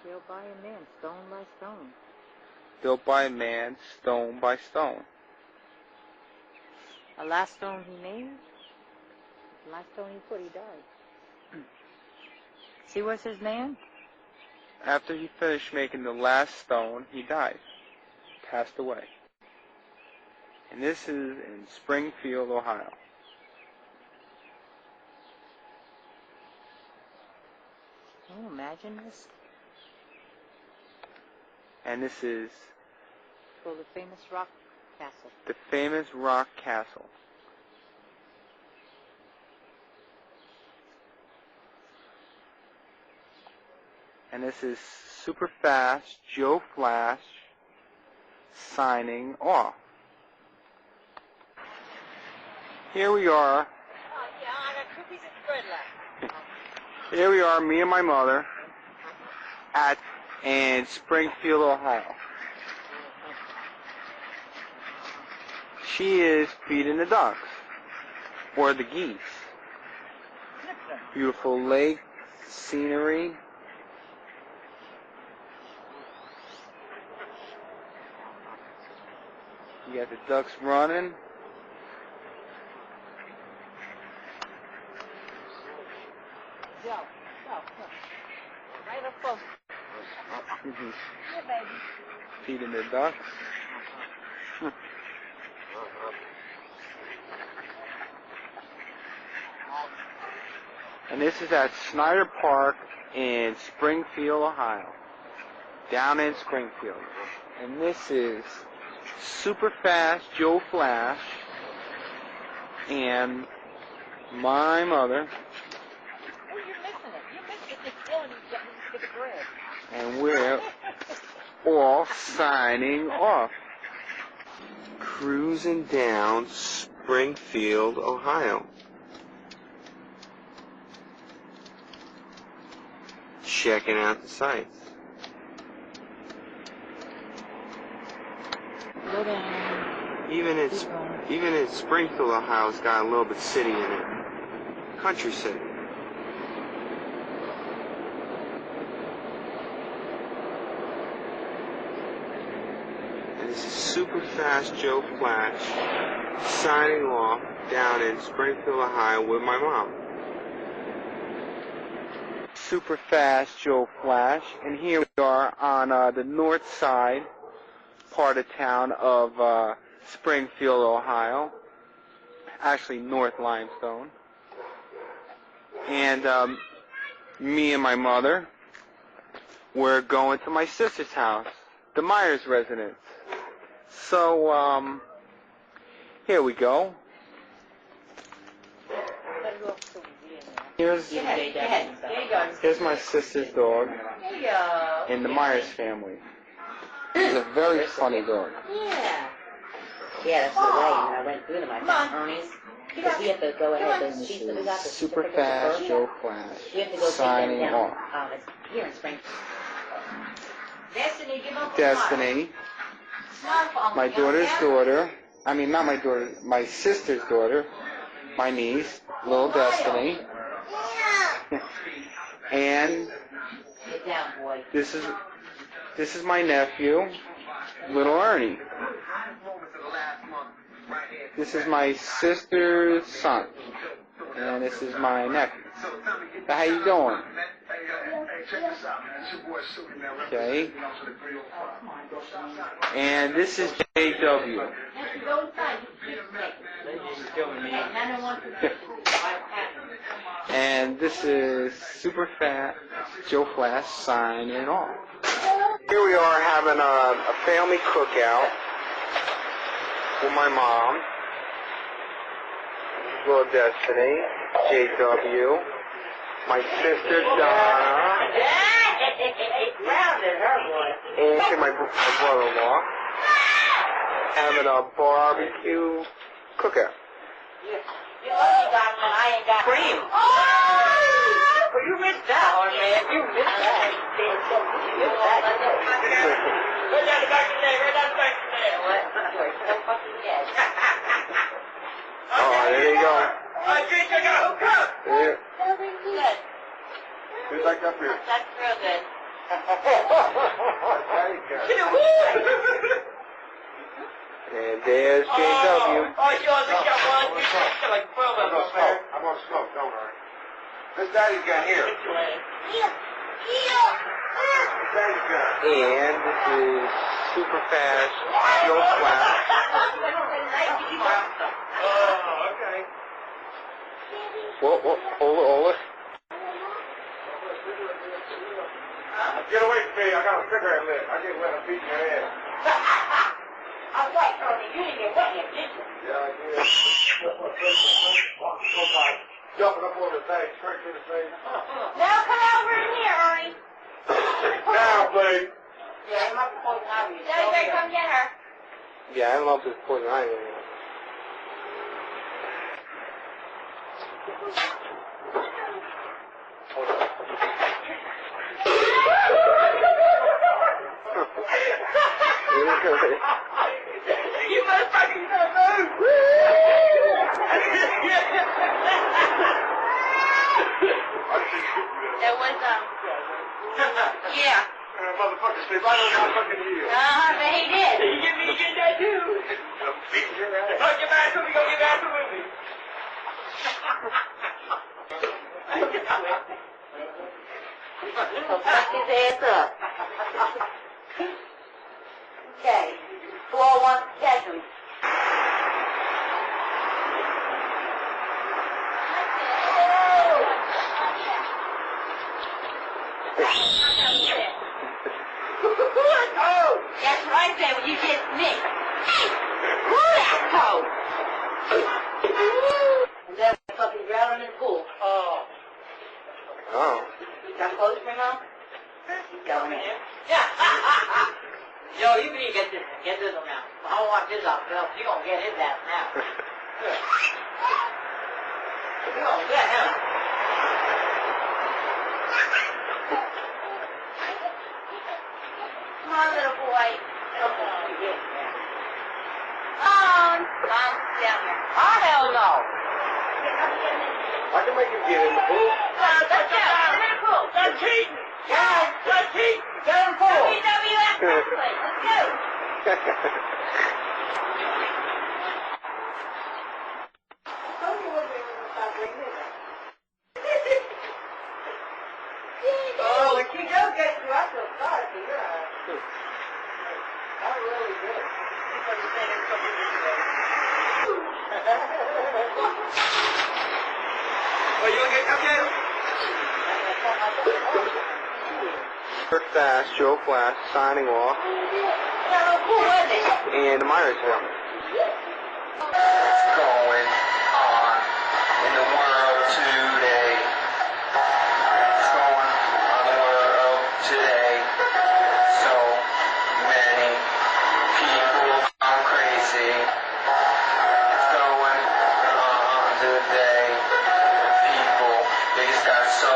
Built by a man, stone by stone. Built by a man, stone by stone. The last stone he made, the last stone he put, he died. See what's his name? After he finished making the last stone, he died. Passed away. And this is in Springfield, Ohio. Can you imagine this? And this is For the famous rock castle. the famous Rock Castle. And this is Super Fast Joe Flash signing off. Here we are. Yeah, I got 2 pieces of bread left. Here we are, me and my mother, in Springfield, Ohio. She is feeding the ducks, or the geese. Beautiful lake, scenery. You got the ducks running. Joe, right up close. Feeding the ducks. And this is at Snyder Park in Springfield, Ohio. Down in Springfield. And this is Super Fast Joe Flash and my mother. Oh, you're missing it. You're missing it. You're killing it. The bread. And we're all signing off. Cruising down Springfield, Ohio. Checking out the sights. Go down. Even in Springfield, Ohio's got a little bit city in it. Country city. And this is Super Fast Joe Flash signing off down in Springfield, Ohio with my mom. Super Fast Joe Flash, and here we are on the north side part of town of Springfield, Ohio. Actually, North Limestone. And me and my mother, we're going to my sister's house, the Myers residence. So, here we go. Here's my sister's dog in the Myers family. He's a very funny dog. Yeah. Yeah, that's the way. I went through them. I found Ernie's. Because we have to go ahead. Those sheets that we got, the Super Fast Joe Flash signing off. It's here in Springfield. Destiny, give up Destiny, my daughter's daughter. I mean, not my daughter, my sister's daughter. My niece, little Destiny. And Get down, boy. this is my nephew, little Ernie. This is my sister's son, and this is my nephew. So how you doing? Okay. And this is JW. And this is Super Fat Joe Flash signing off. Here we are having a family cookout with my mom, little Destiny, JW, my sister Donna, and my brother-in-law, having a barbecue cookout. You only got one, I ain't got cream. Oh, you missed that one, man. You missed that. You missed that. Right down the back of the day. Right down the back of the day. What? You're so fucking dead. Oh, there you go. Drink, I got a hook up. Yeah. Good. Who's like up here? That's real good. And there's JW. Oh, you only got one? You got like 12 of them up there. I'm gonna smoke, don't worry. This daddy's got here. Daddy's got. And this is Super Fast Joe Flash. Oh, okay. Whoa, hold it. Get away from me, I got a cigarette lit. I get wet, I'm beating your head. I'm right, Tony. You didn't get wet yet, did you? Yeah, I did. Jumping up on the thing, straight to the face. Now come over in here, Ernie. Now, please. Yeah, it might be poison ivy. Daddy, come get her. Yeah, I don't know if it's poison ivy. You motherfucking move! That was, yeah. Motherfucker stay right on my fucking heel. But he did. You get that too. I'm beating your ass. Go get back to me, with me. So fuck his ass up. Oh, that's what I said when you get Nick. Hey, who that toe? And then I fucking drowned in the pool. Oh. Oh. Got clothes for him now? He's going in. Yeah. Yo, you can get this one now. I don't want this off, Bill. You're going to get his ass now. You're going to get him. Come on, little boy. Little boy. Come on, down here. Oh, hell no. I can make him get in the pool. Let's go. Get in the pool. Let's cheat. Guys, let's cheat. Get in the pool. WWF wrestling. Let's go. Oh, when she does get you, I feel sorry for your ass. I really do. Because you think it's something to do. Well, you want to get up there? Super Fast, Joe Flash, signing off. And Myersville. What's going on in the world today? What's going on in the world today? So many people gone crazy. What's going on today? People, they just got so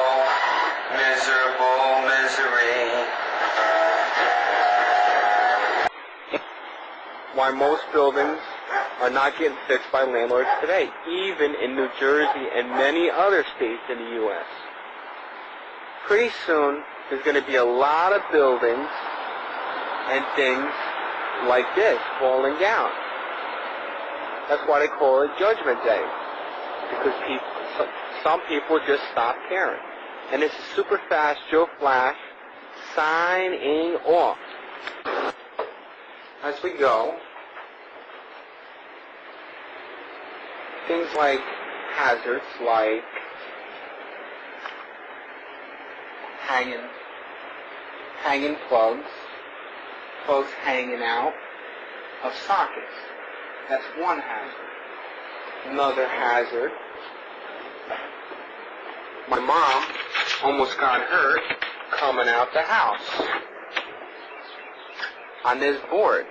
miserable, misery. Why most buildings are not getting fixed by landlords today, even in New Jersey and many other states in the U.S. Pretty soon, there's going to be a lot of buildings and things like this falling down. That's why they call it Judgment Day, because some people just stop caring. And this is Super Fast Joe Flash signing off. As we go, things like hazards, like hanging plugs hanging out of sockets. That's one hazard. Another hazard, my mom almost got hurt coming out the house on this board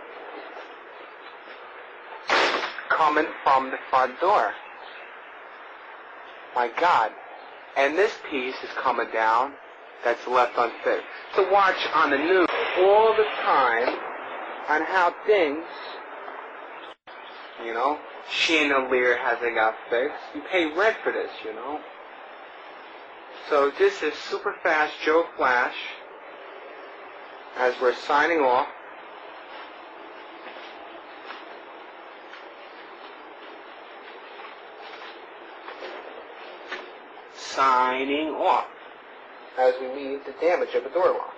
coming from the front door. My God. And this piece is coming down that's left unfixed. To watch on the news all the time on how things, you know, chandelier hasn't got fixed. You pay rent for this, you know. So this is Super Fast Joe Flash as we're signing off. Signing off as we leave the damage of the door lock.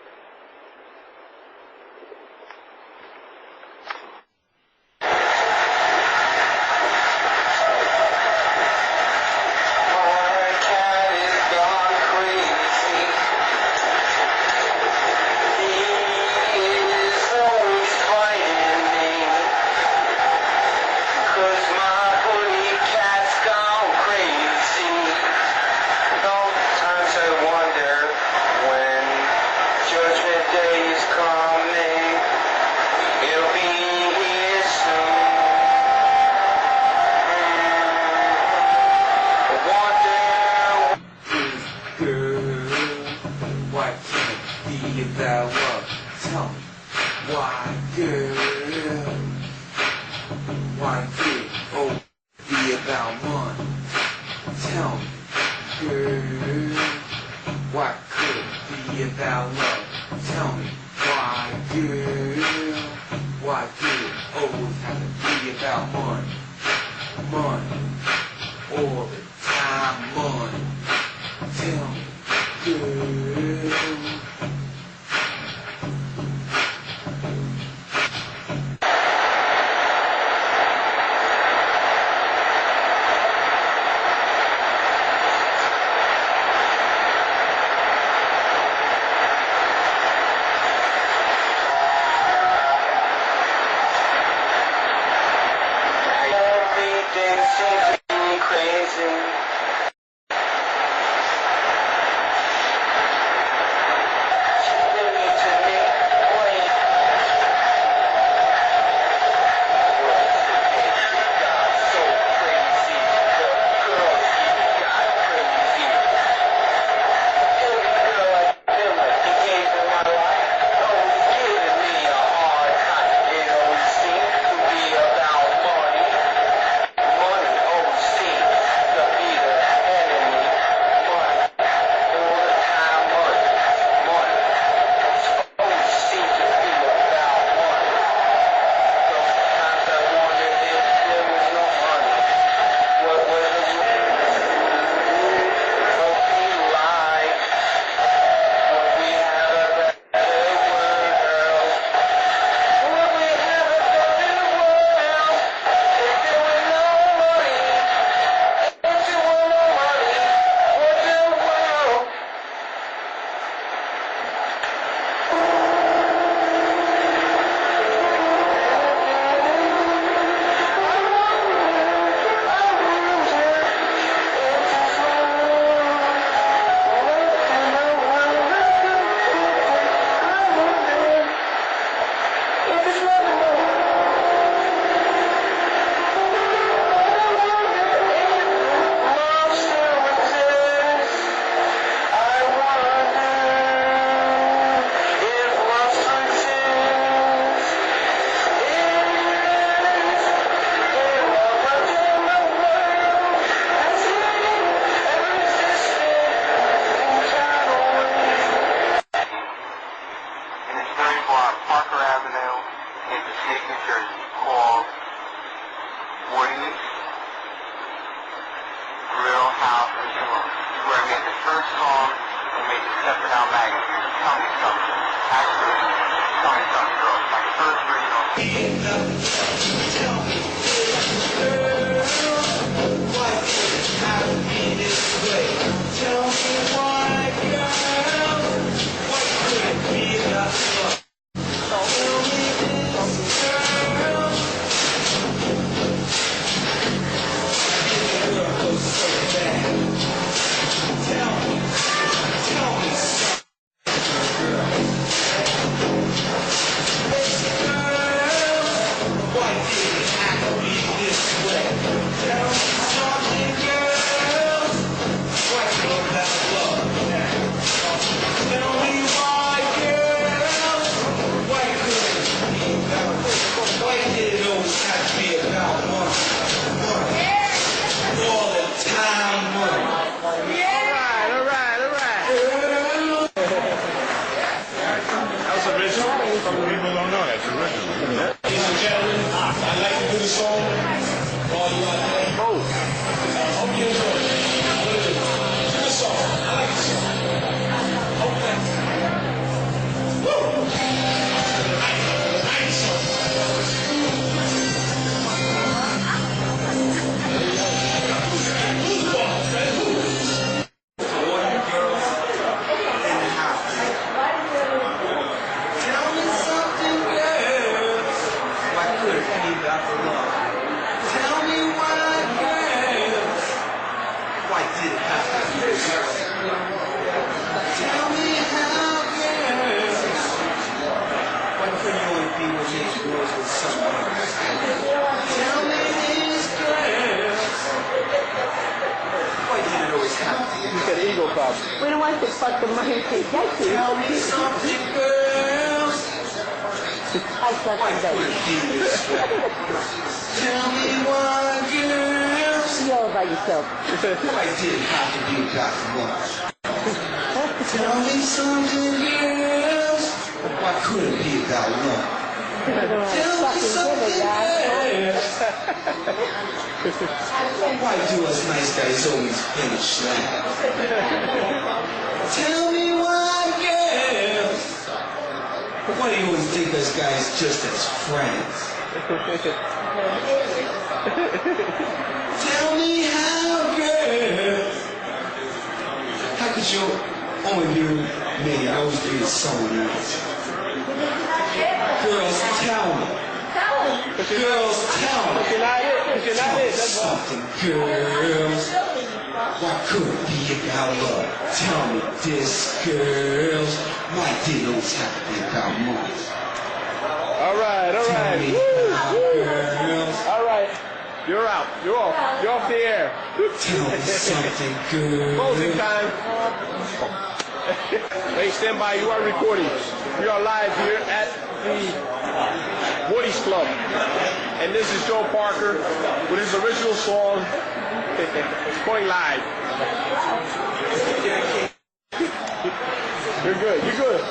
where I made the first song and made the separate out magazine. Tell Me Something. Actually, Tell Me Something Girl. It's my first original. Why did it have to be this way? Tell me why, girl. Why could it be that love? Tell me this, girl. The world goes so bad. Tell me something, girl. This girl. Why did it have to be this way? Tell me something, girl. Why can't that love? Tell me why, girl. Why couldn't it be about? Why did it always have to be about money? All the time, money. All right. Girl. That was original. People don't know that's original. Ladies and gentlemen, I'd like to do the song for all you out there. I hope you enjoy it. I'm gonna do it. Do the song. I like the song. Hope that. Woo! Nice song. Who's the ball, Fred? Who? All you girls in the house. Tell me something, girls. Why could it be about the love? Tell me why, girls. Why did it have to be this way? Tell me how, girls. Why couldn't you only be with me girls with someone else? Tell me this, girls. Why did it always have to be? You said ego problem. We don't want to fuck the money to get you. Tell me something, girls. I suck Why at could that. it be this way? Tell me why, girls. You all by yourself. Why did it have to be about love? Tell me something, girls. Why could it be about love? Tell me something, girls. Why do us nice guys always finish last? Tell me why, girls. Why do you always think us guys just as friends? Tell me how, girls. How could you only do me and always be with someone else? Girls, tell me. Girls, tell me. Tell me something, girls. Why could it be about love? Tell me this, girls. Why did it always have to be about money? All right. Tell me how, girls. All right. You're out. You're off. You're off the air. Tell me something, girls. Closing time. Hey, stand by. You are recording. We are live here at the Woody's Club. And this is Joe Parker with his original song. It's going live. You're good. You're good. You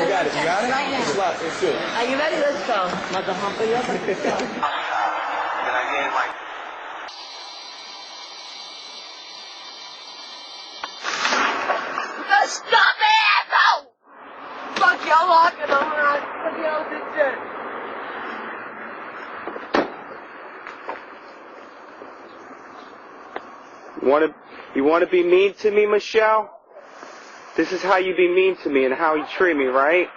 got it. It's good. Are you ready? Let's go. Mother humper, you And I gave my Stop it, asshole! Fuck y'all locking them around. What the hell is this? You want to be mean to me, Michelle? This is how you be mean to me and how you treat me, right?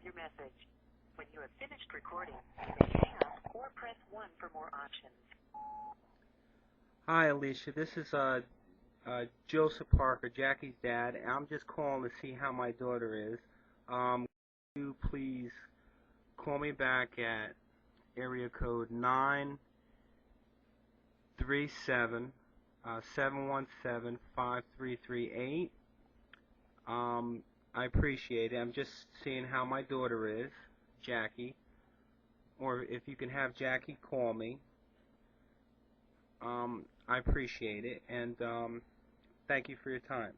your message. When you have finished recording, you may hang up or press 1 for more options. Hi, Alicia. This is Joseph Parker, Jackie's dad. I'm just calling to see how my daughter is. Could you please call me back at area code 937-717-5338. I appreciate it. I'm just seeing how my daughter is, Jackie. Or if you can have Jackie call me. I appreciate it, and thank you for your time.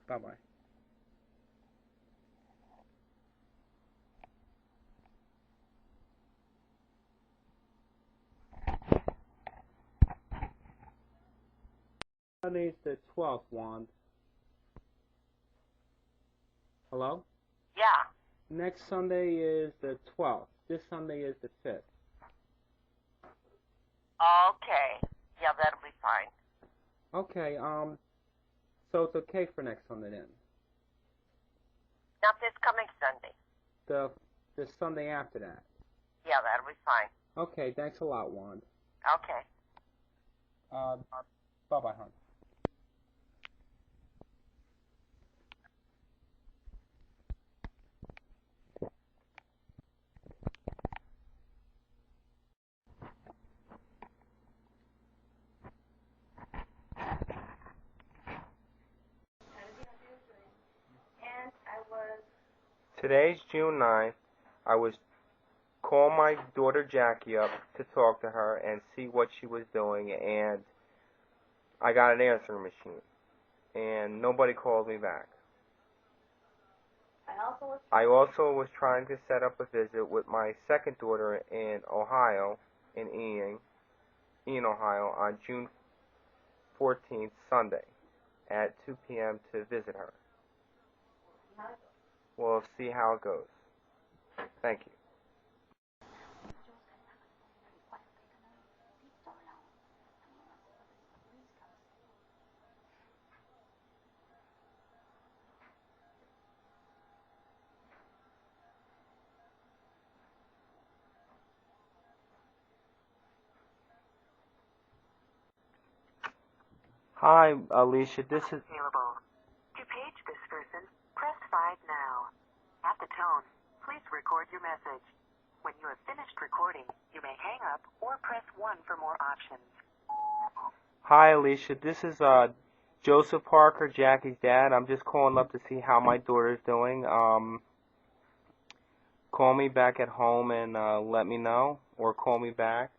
Bye-bye. Sunday's the 12th, Wand. Hello? Yeah. Next Sunday is the 12th. This Sunday is the 5th. Okay. Yeah, that'll be fine. Okay, so it's okay for next Sunday then. Not this coming Sunday. The Sunday after that. Yeah, that'll be fine. Okay, thanks a lot, Wand. Okay. Bye-bye, hon. Today's June 9th. I was calling my daughter Jackie up to talk to her and see what she was doing, and I got an answering machine, and nobody called me back. I also was trying to set up a visit with my second daughter in Ohio, in Ealing, Ohio, on June 14th, Sunday, at 2 p.m. to visit her. We'll see how it goes. Thank you. Hi, Alicia. This is... Available. To page this person, press 5 now. At the tone, please record your message. When you have finished recording, you may hang up or press 1 for more options. Hi, Alicia. This is Joseph Parker, Jackie's dad. I'm just calling up to see how my daughter's doing. Call me back at home and let me know, or call me back.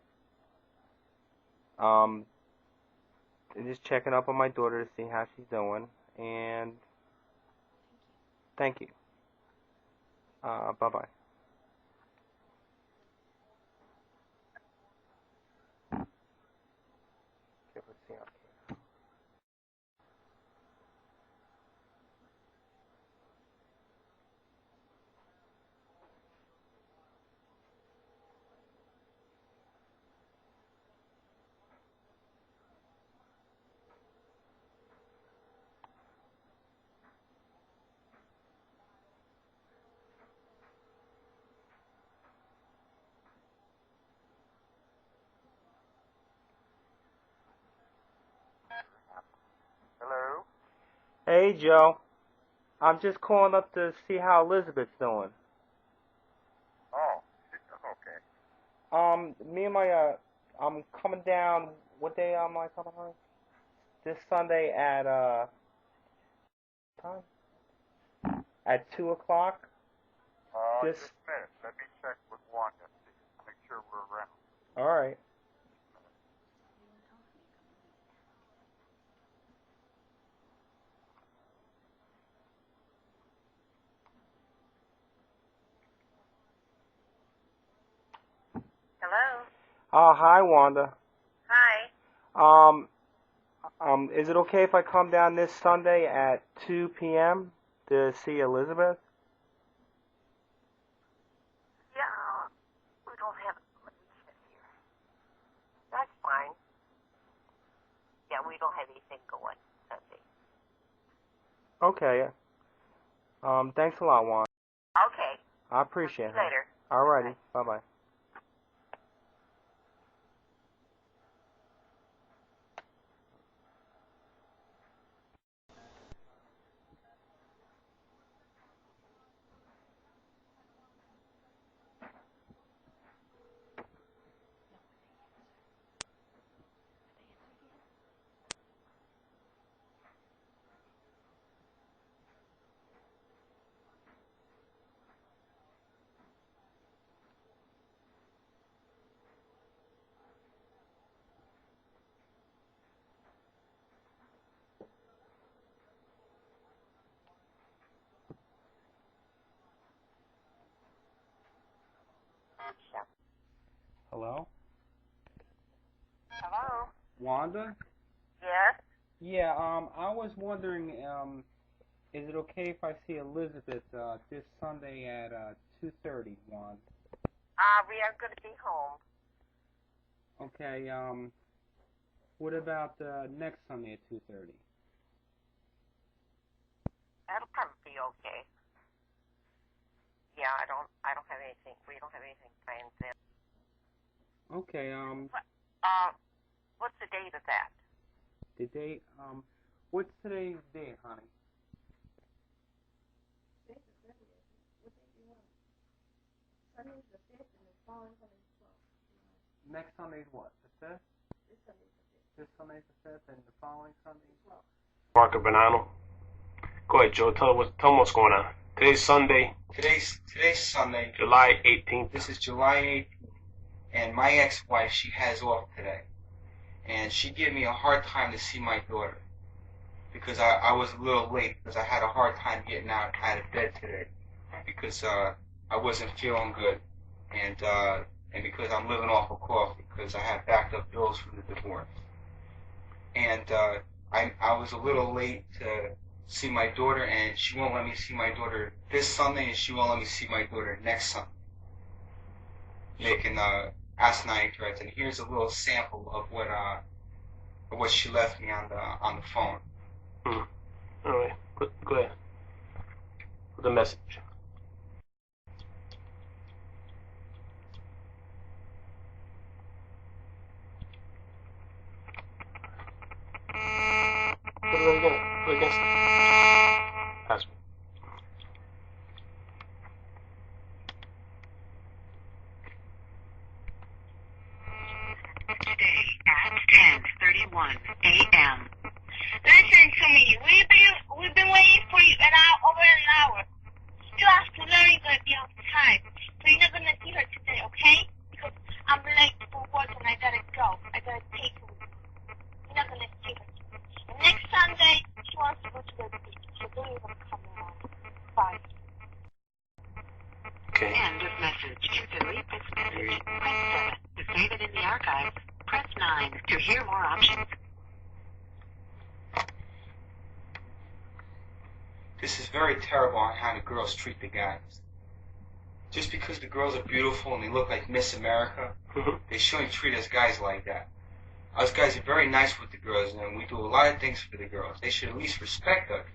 Just checking up on my daughter to see how she's doing, and thank you. Bye-bye. Hello? Hey, Joe. I'm just calling up to see how Elizabeth's doing. Oh, okay. Me and my, I'm coming down, what day am I coming home? This Sunday at, time? At 2 o'clock? Just a minute. Let me check with Wanda. Make sure we're around. Alright. Hello? Hi, Wanda. Hi. Is it okay if I come down this Sunday at 2 p.m. to see Elizabeth? Yeah, we don't have... Let me check here. That's fine. Yeah, we don't have anything going Sunday. Okay. Thanks a lot, Juan. Okay. I appreciate it. See you later. Alrighty. Bye-bye. Hello? Hello? Wanda? Yes? Yeah, I was wondering, is it okay if I see Elizabeth, this Sunday at, 2:30, Wanda? We are going to be home. Okay, what about, next Sunday at 2:30? That'll probably be okay. Yeah, I don't have anything. We don't have anything planned then. Okay, What's the date of that? the date, what's today's date, honey? Next Sunday's what, the 5th? This Sunday's the 5th, and the following Sunday's what? Parker Banano. Go ahead, Joe. Tell them what's going on. Today's Sunday, Today's Sunday. July 18th. This is July 18th, and my ex-wife, she has off today, and she gave me a hard time to see my daughter because I was a little late because I had a hard time getting out of bed today because I wasn't feeling good, and because I'm living off of coffee because I had backed up bills from the divorce, and I was a little late to see my daughter, and she won't let me see my daughter this Sunday, and she won't let me see my daughter next Sunday. Making asinine threats, and here's a little sample of what she left me on the phone. All right, go ahead. With the message. Put it again. Put it against it. Pass me. Today at 10:31 a.m. Listen to me. We've been waiting for you over an hour. Still after learning gonna be on time, so you're not gonna see her today, okay? Because I'm late for work and I gotta go. I gotta take her. You're not gonna see her. And next Sunday, she wants to go to the beach, so don't even come around. Bye. Okay. End of message. To delete this message, press 7. To save it in the archives, press 9. To hear more options. This is very terrible on how the girls treat the guys. Just because the girls are beautiful and they look like Miss America, they shouldn't treat us guys like that. Us guys are very nice with the girls, and we do a lot of things for the girls. They should at least respect us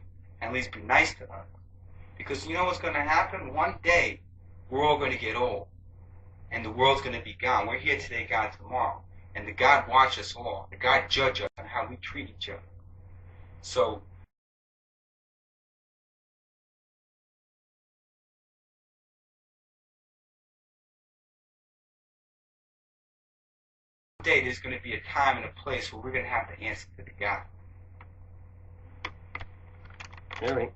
and at least be nice to us. Because you know what's going to happen? One day, we're all going to get old, and the world's going to be gone. We're here today, gone tomorrow. And the God watch us all. The God judge us on how we treat each other. So, day there's going to be a time and a place where we're going to have to answer to the God. All right.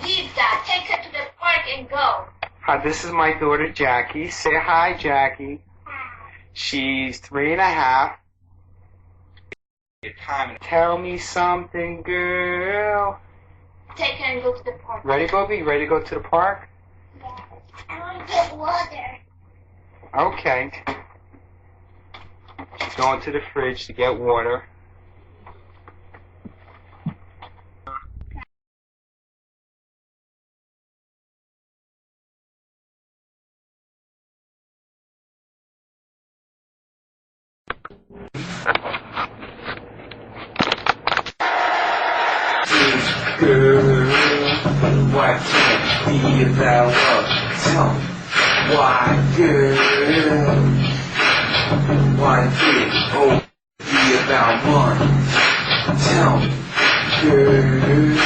Leave that. Take her to the park and go. Hi, this is my daughter Jackie. Say hi, Jackie. She's 3.5. Time. Tell me something, girl. Take her and go to the park. Ready, Bobby? Ready to go to the park? Yeah. I want to get water. Okay. She's going to the fridge to get water. Girl. be about love? Tell me why, girl? Why did oh be about money? Tell me, girl,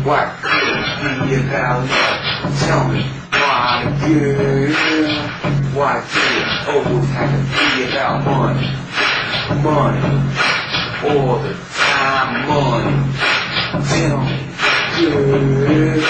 why could it be about love? Tell me why, girl? Why did it always have to be about money? Money, all the time, money. Tell me, girl.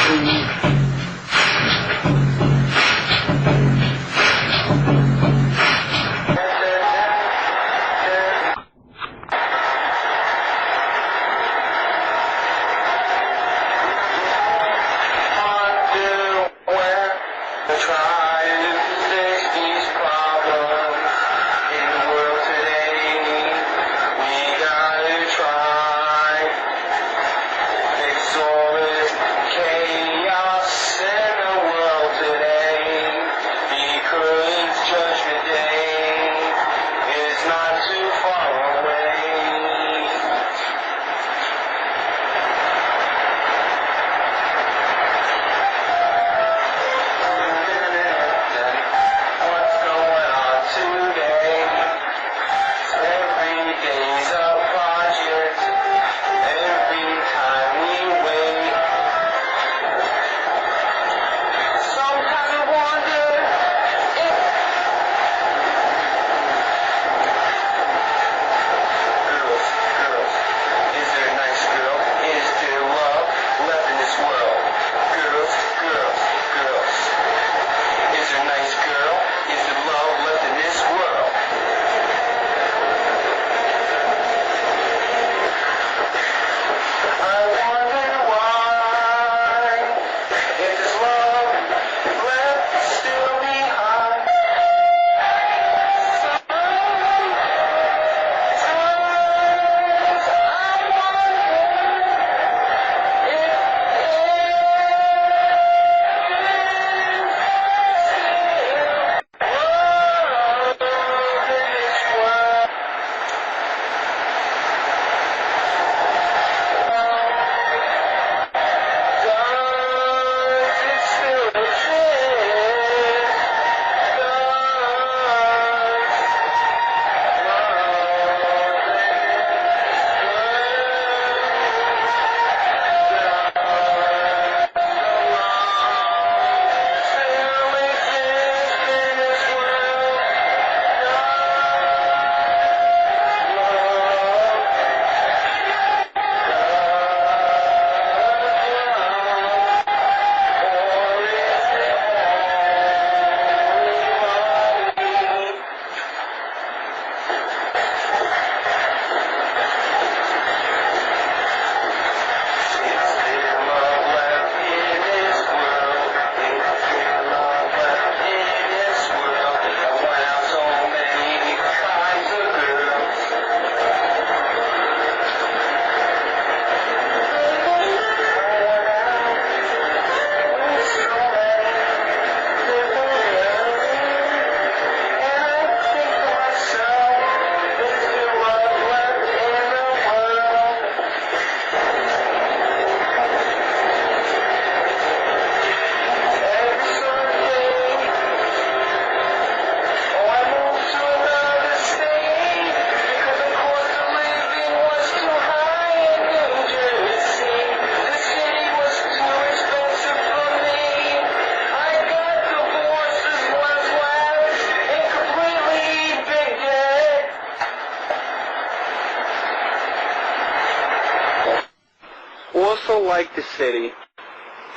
Also, like the city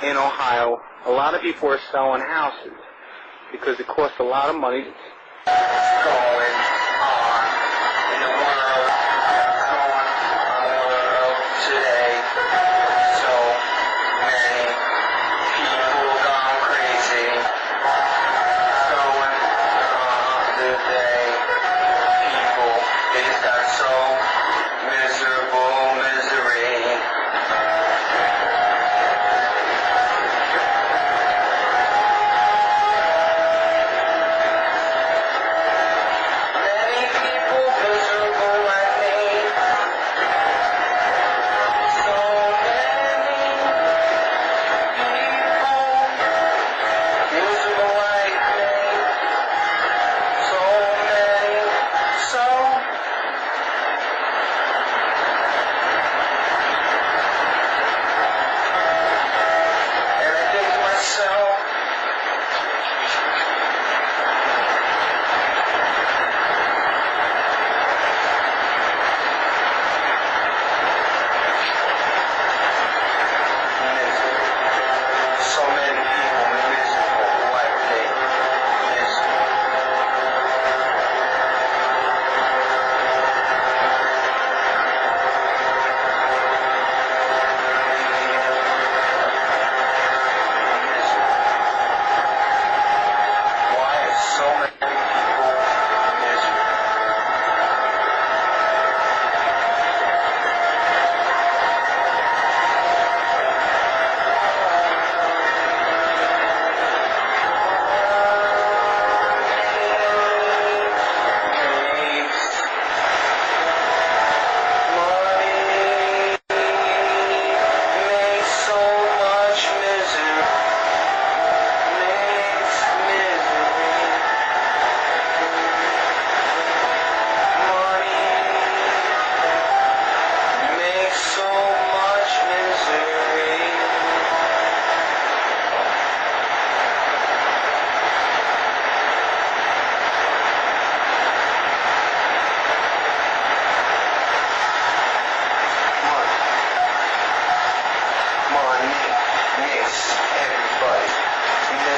in Ohio, a lot of people are selling houses because it costs a lot of money. Going on in the world, today. So many people gone crazy. Going on today. People, they just got so miserable, misery. So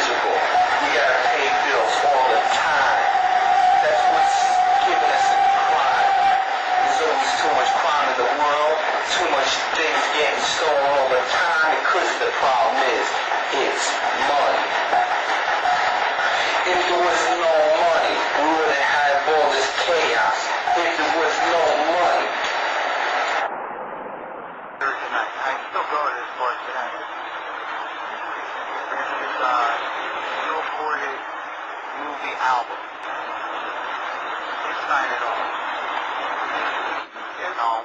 miserable. We gotta pay bills all the time. That's what's giving us a crime. There's always too much crime in the world, too much things getting stolen all the time, because the problem is, it's money. If there was no money, we wouldn't have all this chaos. If there was no money. Tonight, I still go to this bar tonight. It's no recorded movie album. Let's sign it off. You know.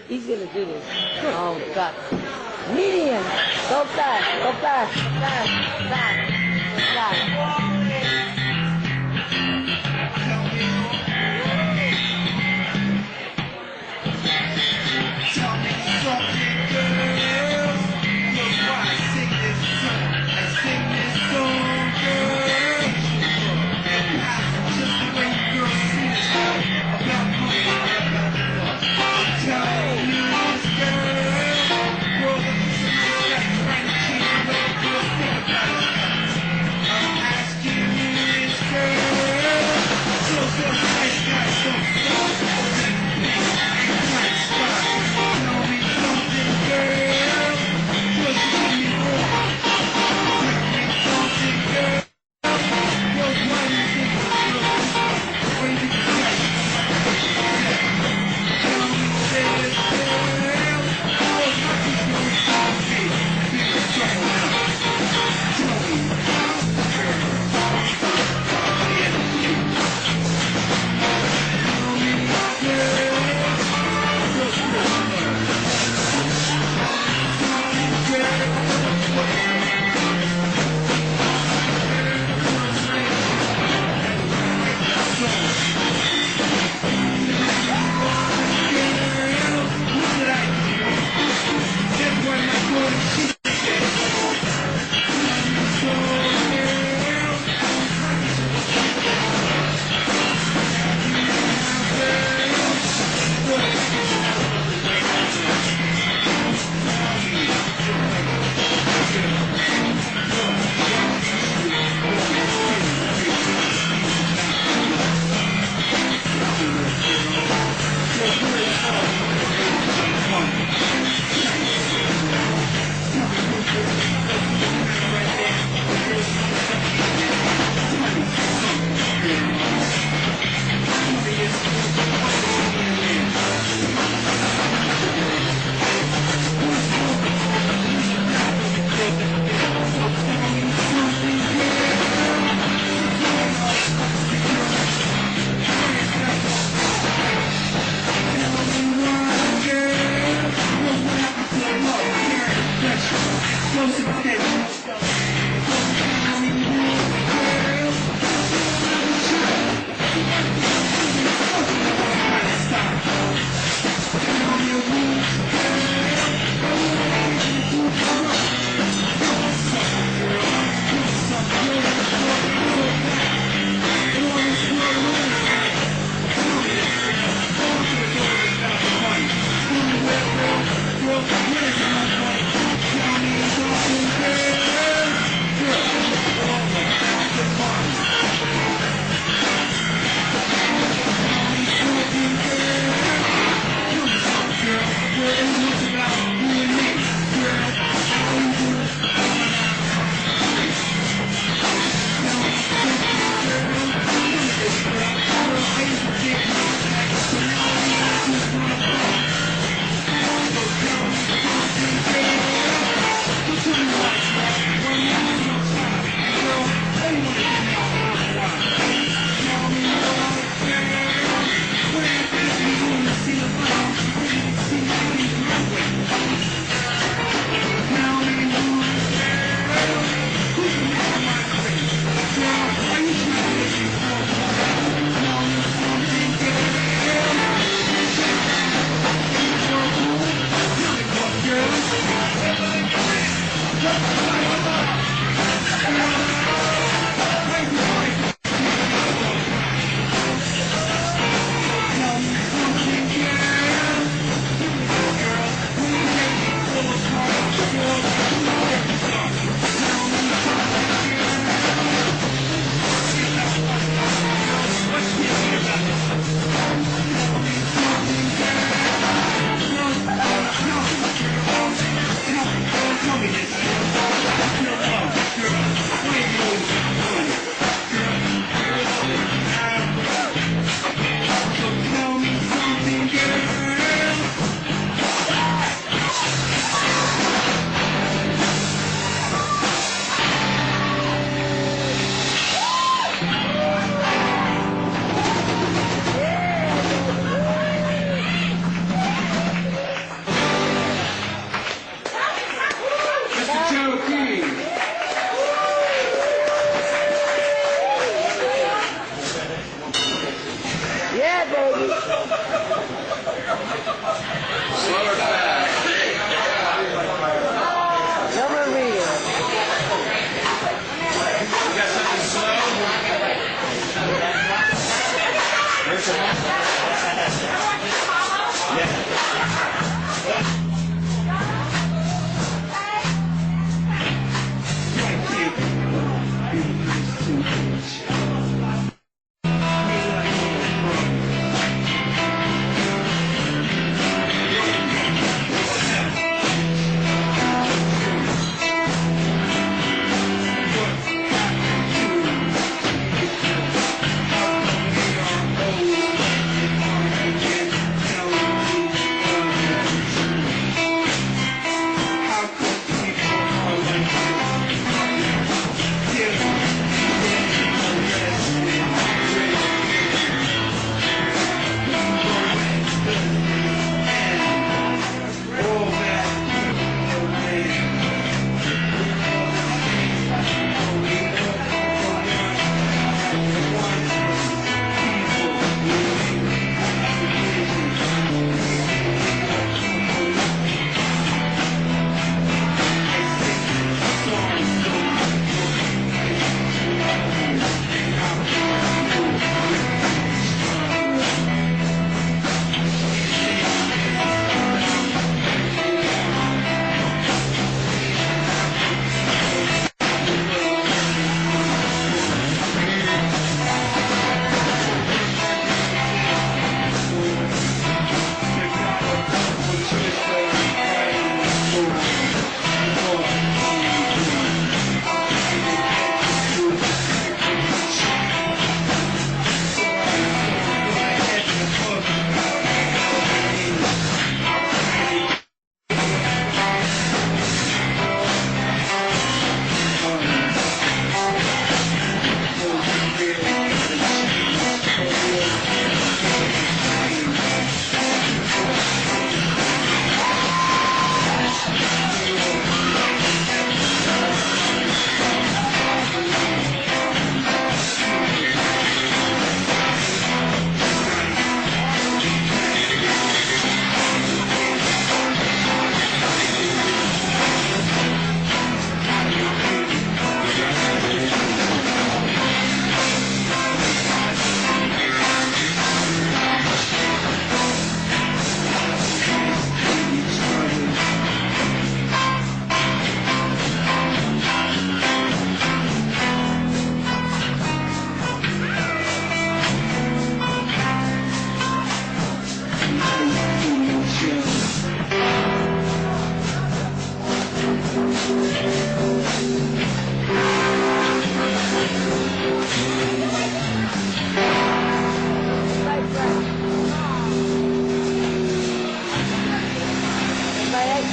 He's gonna do this. Oh God. Medium. Go fast. Go fast. Fast. Fast. Fast. Tell me something, girl. Look why I sing this song. I sing this song, girl. Just the way you girls see this song about money. Tell me this, girl. Girl, look at some respect. Right, she ain't no girl. Think about it. I'm asking.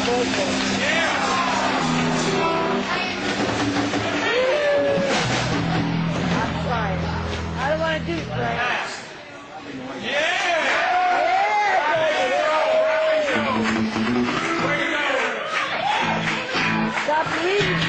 I'm trying. I don't want to do it, Frank. Stop reading.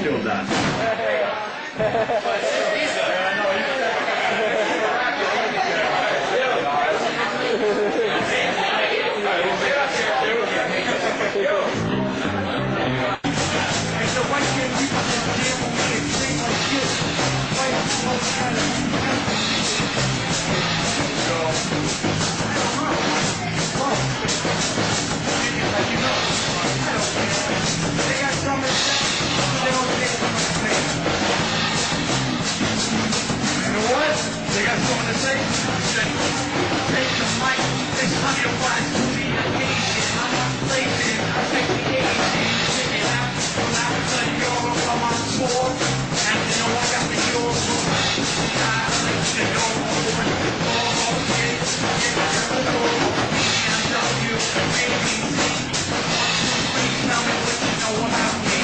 doing that. They got something to say? Take the mic, it's 100 watts to the occasion. I'm not blazing, I take the Asian. Check it out, from Africa to Europe, I'm on tour. And you know I got the Euro from I like to go over and over again. BMW, ABC. 1, 2, 3, tell me what you know about me.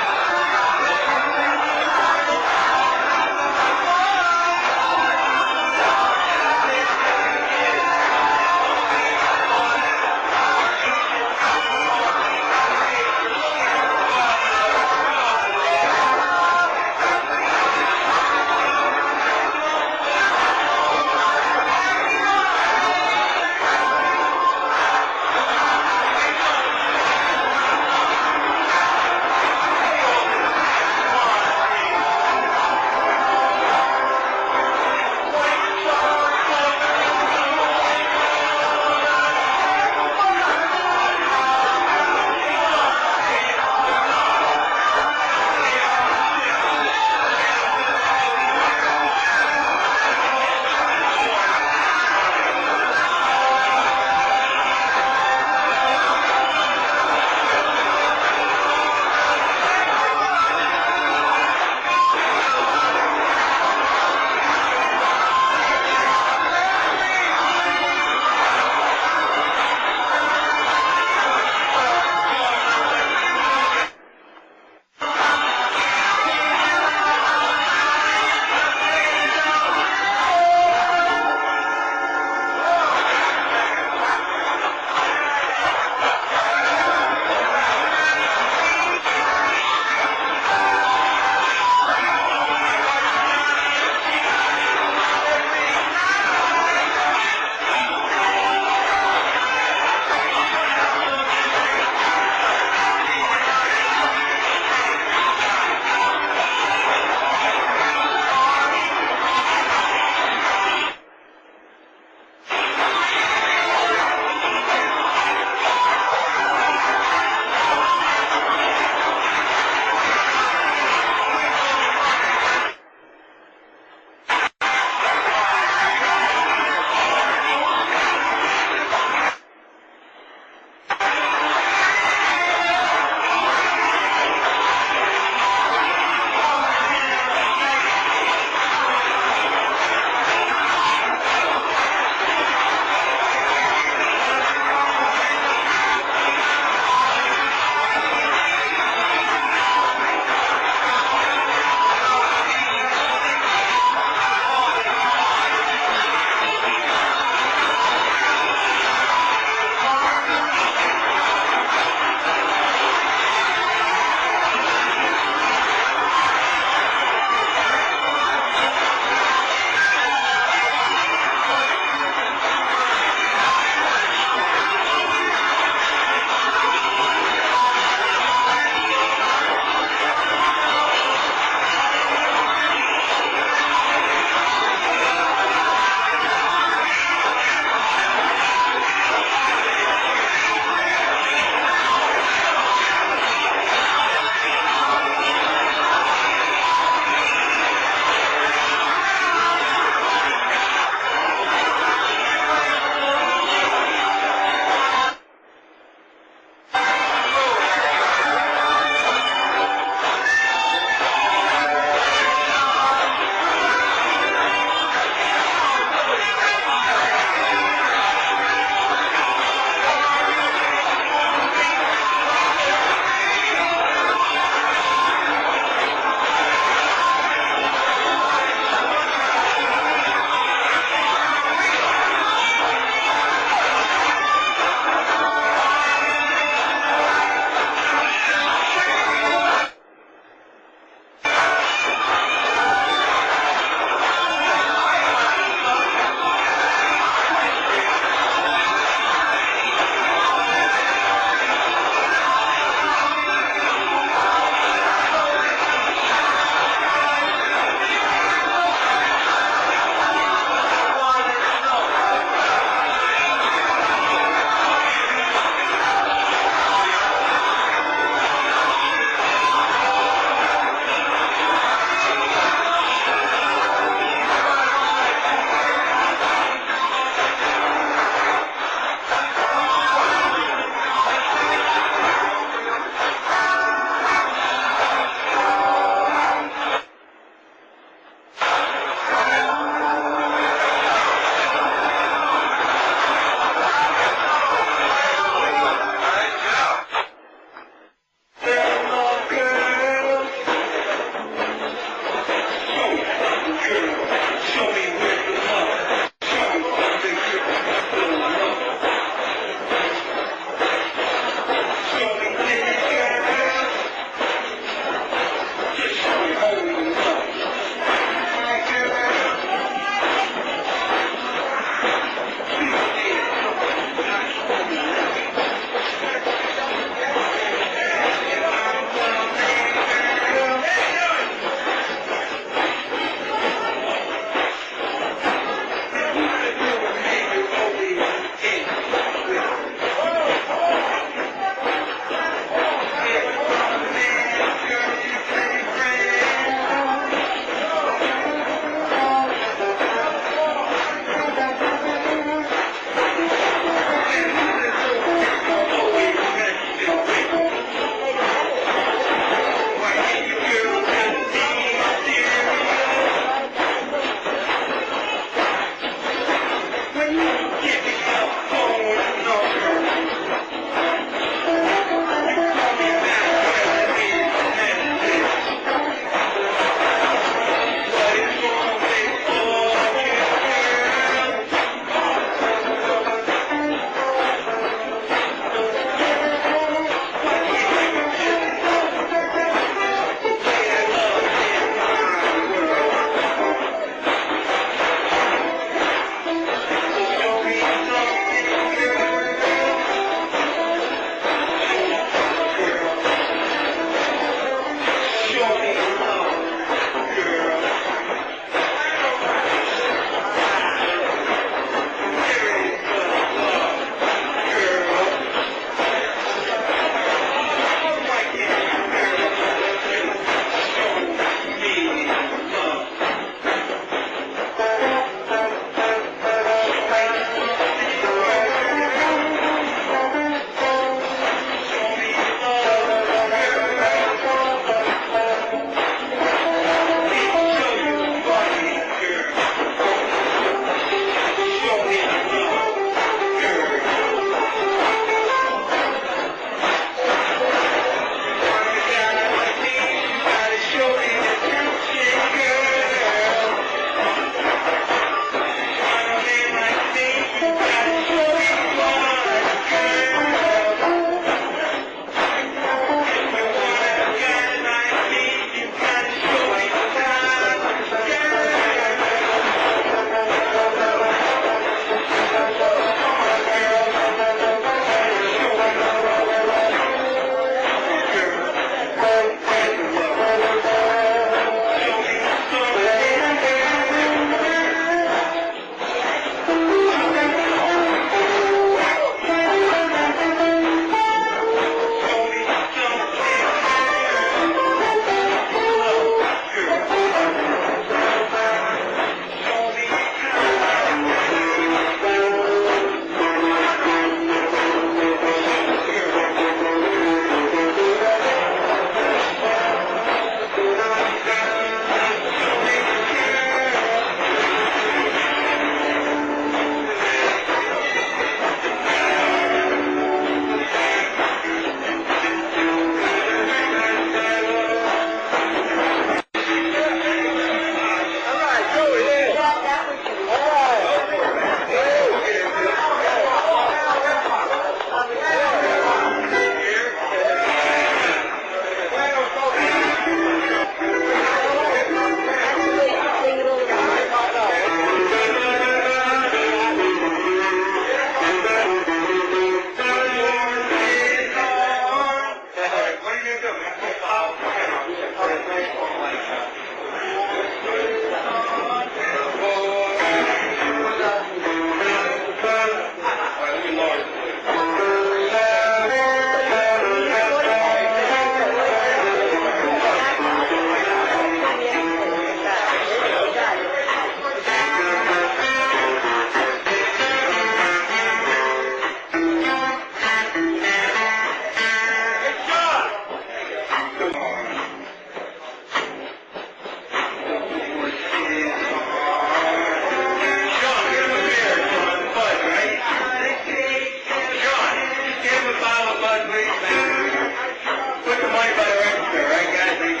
money by the register, right, guys? Thank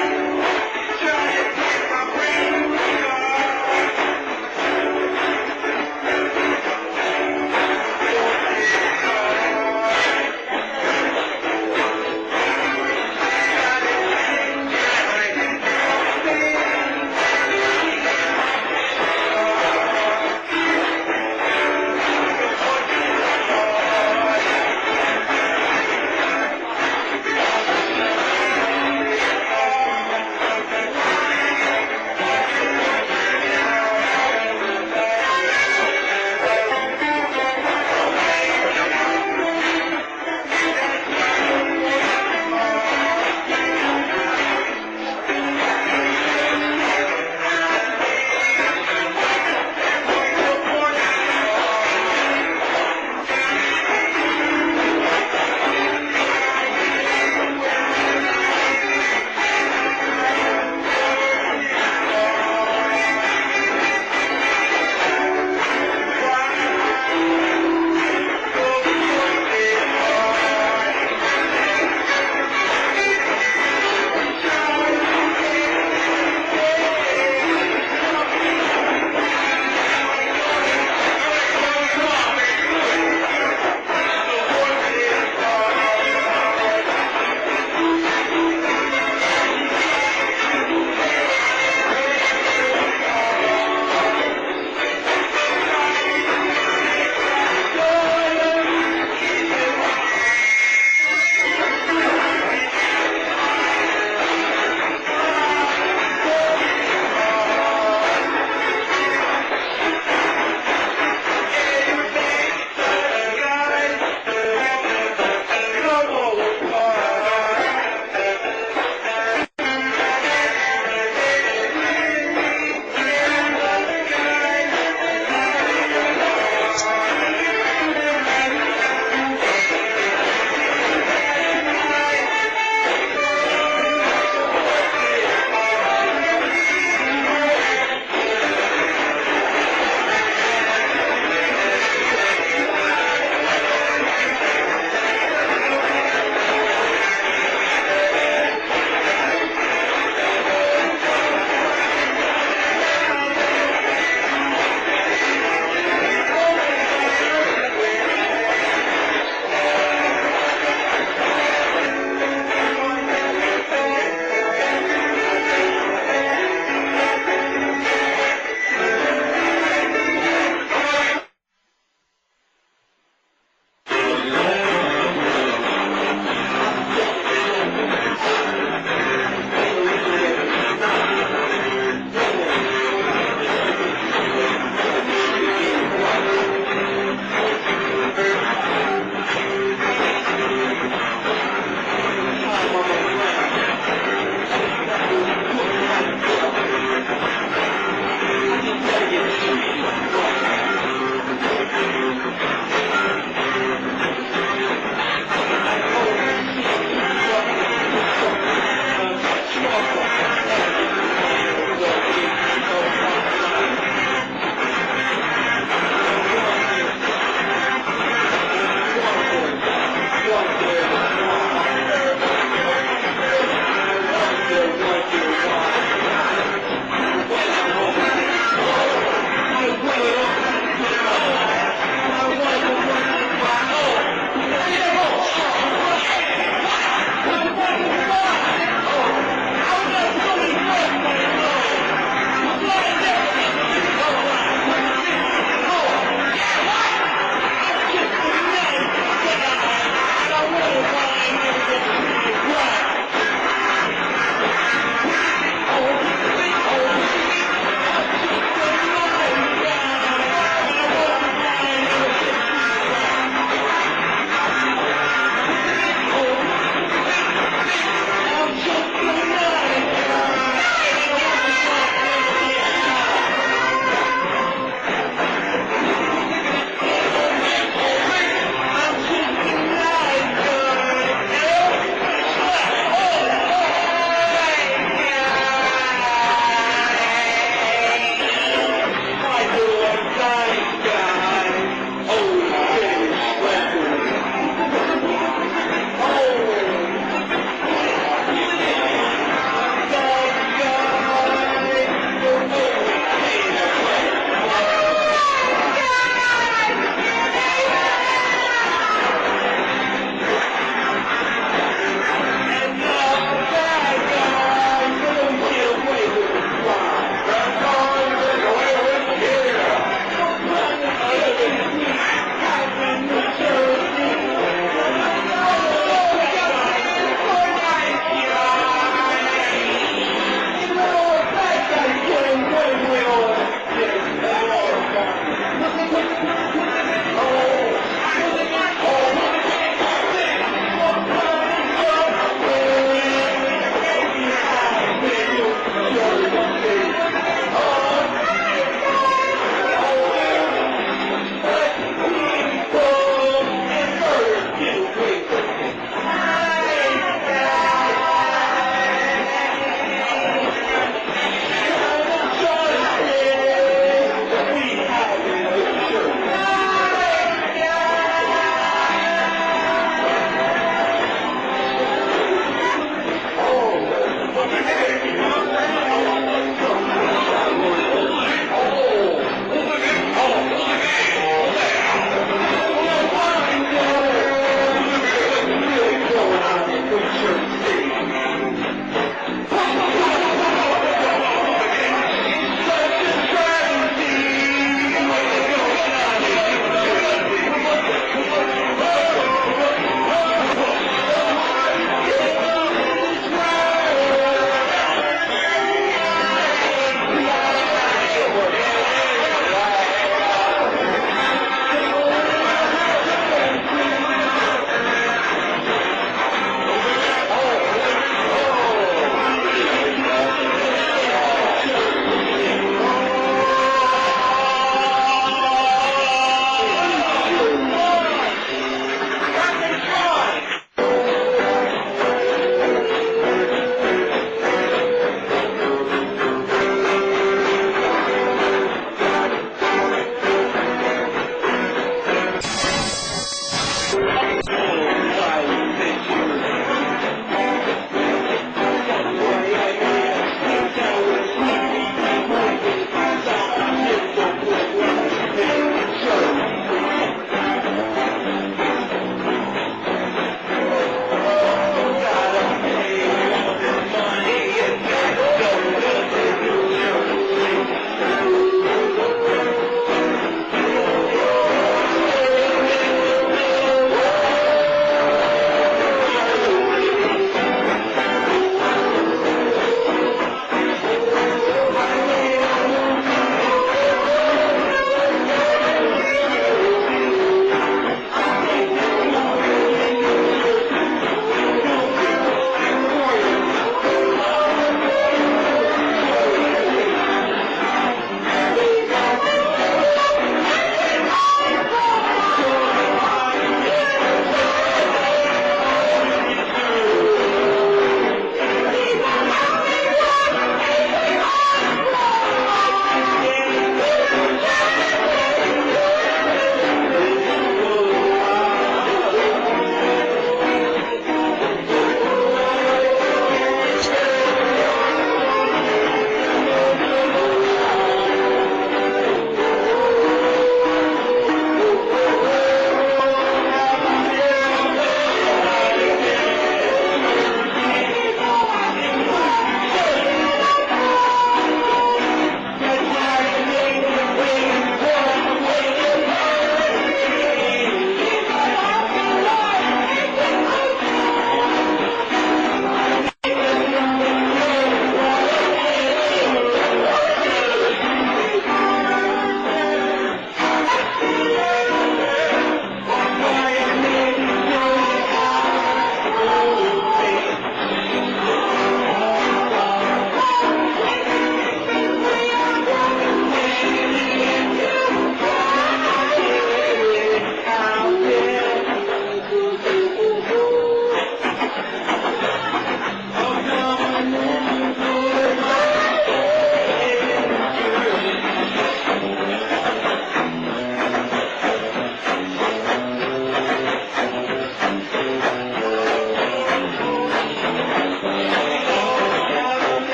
you.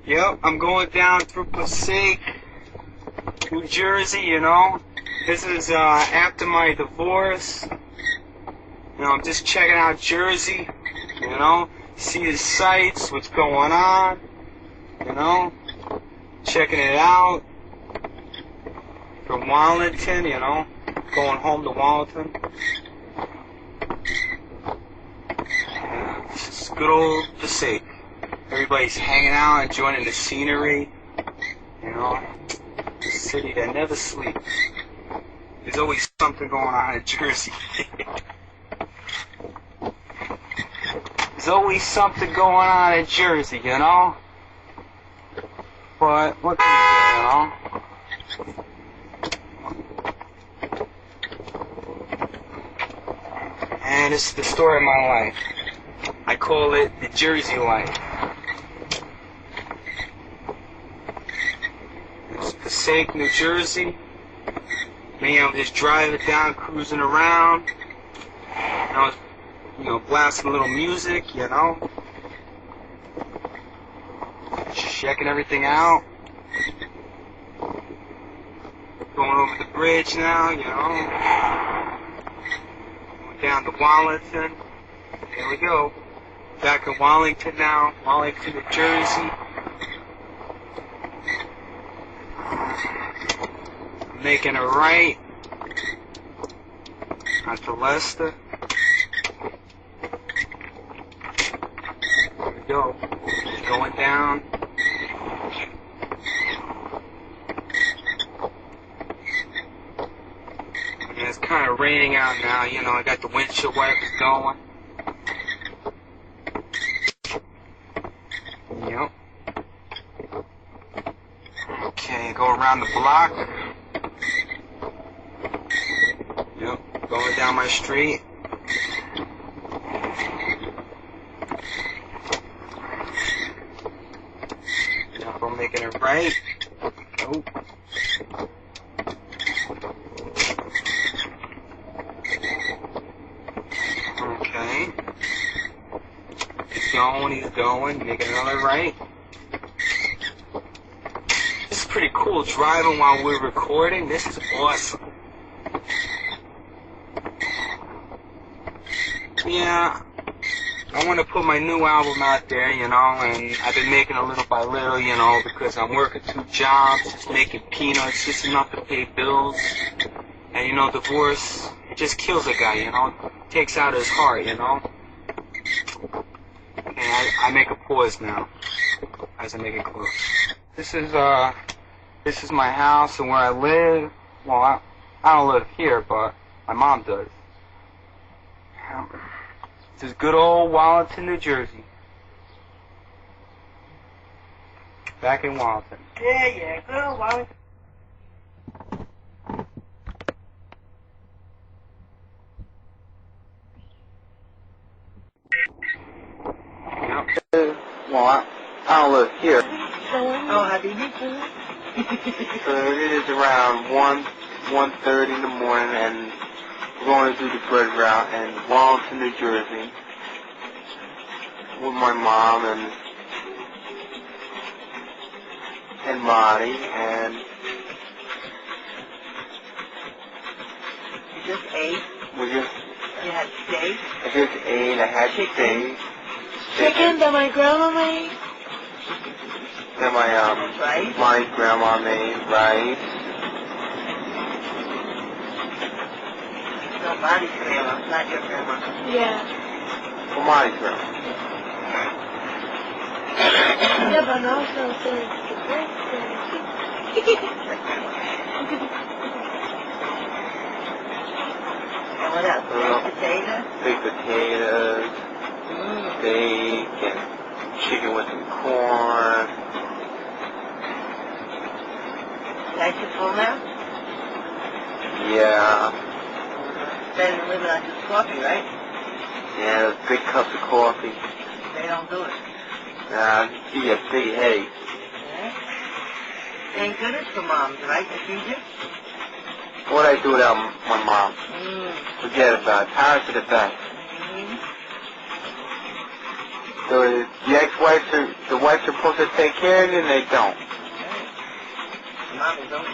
Yep, I'm going down through Passaic, New Jersey, you know. This is after my divorce. You know, I'm just checking out Jersey, you know, see the sights, what's going on, you know, checking it out. From Wallington, you know, going home to Wallington. It's good old Passaic. Everybody's hanging out, enjoying the scenery, you know, the city that never sleeps. There's always something going on in Jersey. There's always something going on in Jersey, you know? But what can you do, you know? And this is the story of my life. I call it the Jersey life. It's Passaic, New Jersey. Me, I'm just driving down, cruising around. I was, you know, blasting a little music, you know. Checking everything out. Going over the bridge now, you know. Going down to Wallington. There we go. Back in Wallington now. Wallington, New Jersey. Making a right onto Leicester. There we go. Going down. And it's kind of raining out now, you know, I got the windshield wipers going. Yep. Okay, go around the block. Yep, going down my street. Yep, I'm making it right. Nope. Okay. He's going, making another right. This is pretty cool, driving while we're recording. This is awesome. Yeah, I want to put my new album out there, you know, and I've been making a little by little, you know, because I'm working 2 jobs, just making peanuts, just enough to pay bills. And, you know, divorce, it just kills a guy, you know, it takes out his heart, you know. Okay, I make a pause now, as I make it close. This is my house and where I live. Well, I don't live here, but my mom does. This is good old Wallington, New Jersey. Back in Wallington. Yeah, good old Wallington. Well, I don't live here. Oh, how do you do? So it is around 1:30 in the morning, and we're going to do the bread route in Wallington, New Jersey, with my mom and Marty, and You just ate? we just, You had steak? I just ate, I had steak. Chicken that my grandma made? Then my grandma made rice. No, Marty's grandma, not your grandma. Yeah. Well, Marty's grandma. Yeah, but also saying And what else? Baked potatoes? Baked potatoes, steak, and chicken with some corn. Nice and full now? Yeah. Better than living on just coffee, right? Yeah, those big cups of coffee. They don't do it. Give you a big headache. Yeah? Ain't good for moms, right? To feed you? What'd I do without my mom? Forget about it. Parents are the best. The ex-wives the wives are supposed to take care of you, and they don't. Mommy don't.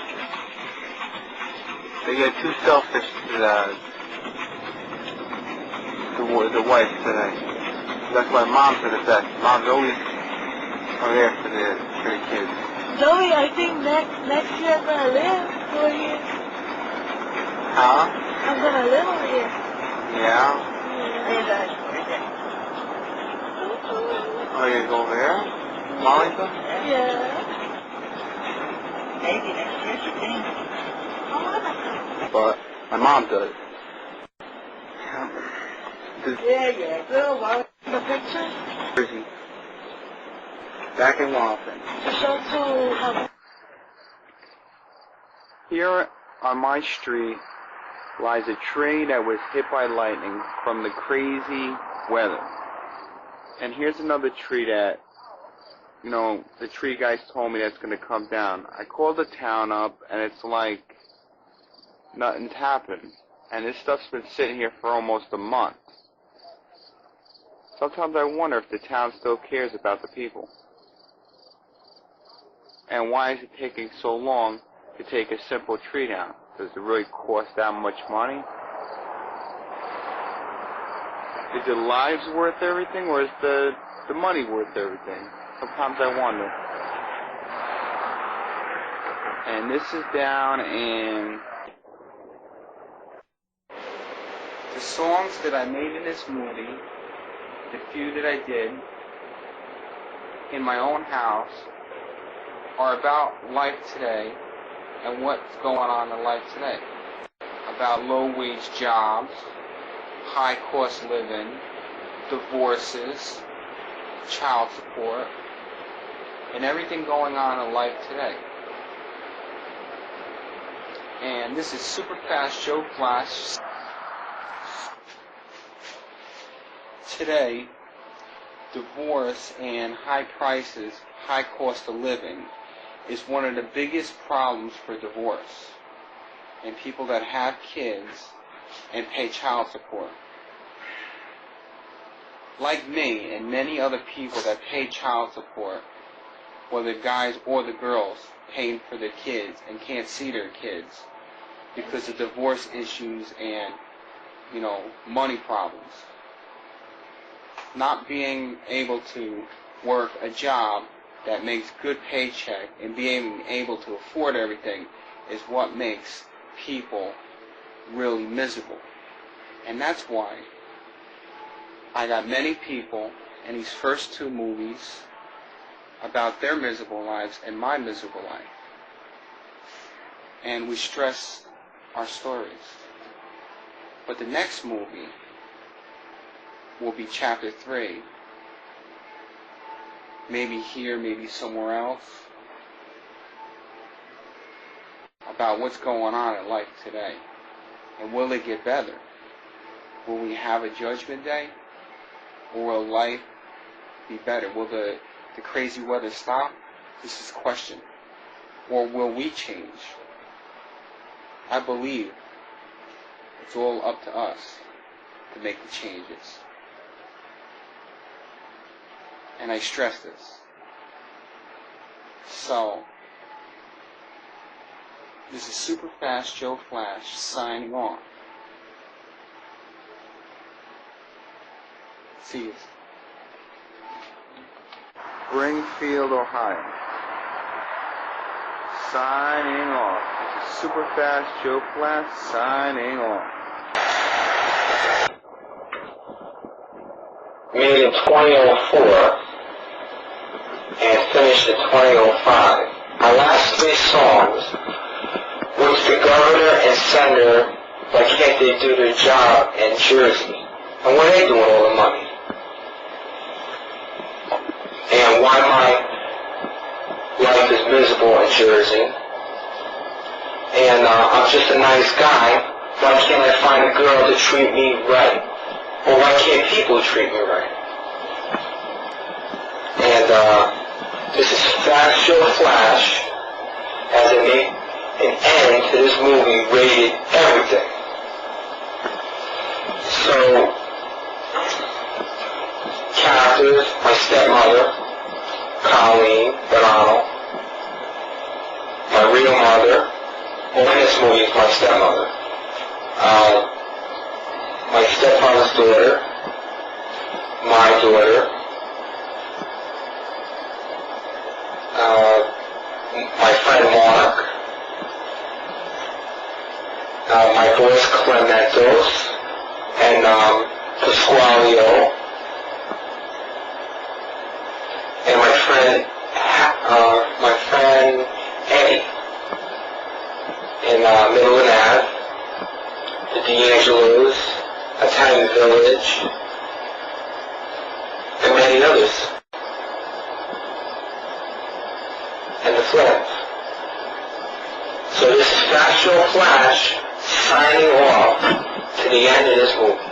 They get too selfish, the wives today. That's why moms are the best. Moms always are there for the kids. Joey, I think next year I'm gonna live over here. Huh? I'm gonna live over here. Yeah? Yeah. Oh, you go over there? Wellington? Yeah. Maybe next year she thinks. But my mom does. Yeah. Girl, what? The picture? Jersey. Back in Wellington. To show to Here on my street lies a tree that was hit by lightning from the crazy weather. And here's another tree that, the tree guys told me that's going to come down. I called the town up, and it's like nothing's happened. And this stuff's been sitting here for almost a month. Sometimes I wonder if the town still cares about the people. And why is it taking so long to take a simple tree down? Does it really cost that much money? Is the lives worth everything, or is the money worth everything? Sometimes I wonder. And this is down in the songs that I made in this movie, the few that I did in my own house, are about life today and what's going on in life today. About low-wage jobs, high-cost living, divorces, child support, and everything going on in life today. And this is Super Fast Joe Flash. Today, divorce and high prices, high cost of living is one of the biggest problems for divorce and people that have kids and pay child support. Like me and many other people that pay child support, whether guys or the girls, paying for their kids and can't see their kids because of divorce issues and, money problems. Not being able to work a job that makes good paycheck and being able to afford everything is what makes people really miserable. And that's why I got many people in these first two movies about their miserable lives and my miserable life. And we stress our stories. But the next movie will be chapter 3. Maybe here, maybe somewhere else. About what's going on in life today. And will it get better? Will we have a judgment day? Or will life be better? Will the crazy weather stop? This is a question. Or will we change? I believe it's all up to us to make the changes. And I stress this. So, this is Super Fast Joe Flash signing off. See you. Springfield, Ohio. Signing off. This is Super Fast Joe Flash signing off. Meeting 2004. and finished in 2005. My last 3 songs was The Governor and Senator, Why Can't They Do Their Job in Jersey? And what are they doing all the money? And Why My Life is Miserable in Jersey? And I'm just a nice guy. Why can't I find a girl to treat me right? Or why can't people treat me right? And this is Fast Show Flash as I make an end to this movie rated everything. So, characters, my stepmother, Colleen Bonanno, my real mother, well, in this movie is my stepmother, my stepfather's daughter, my daughter, my friend Mark, my boys Clementos, and Pasqualio, and my friend Eddie in Middle and Ave, the D'Angelos, Italian Village, and many others, and the Flames. So this is Fast Show Flash signing off to the end of this movie.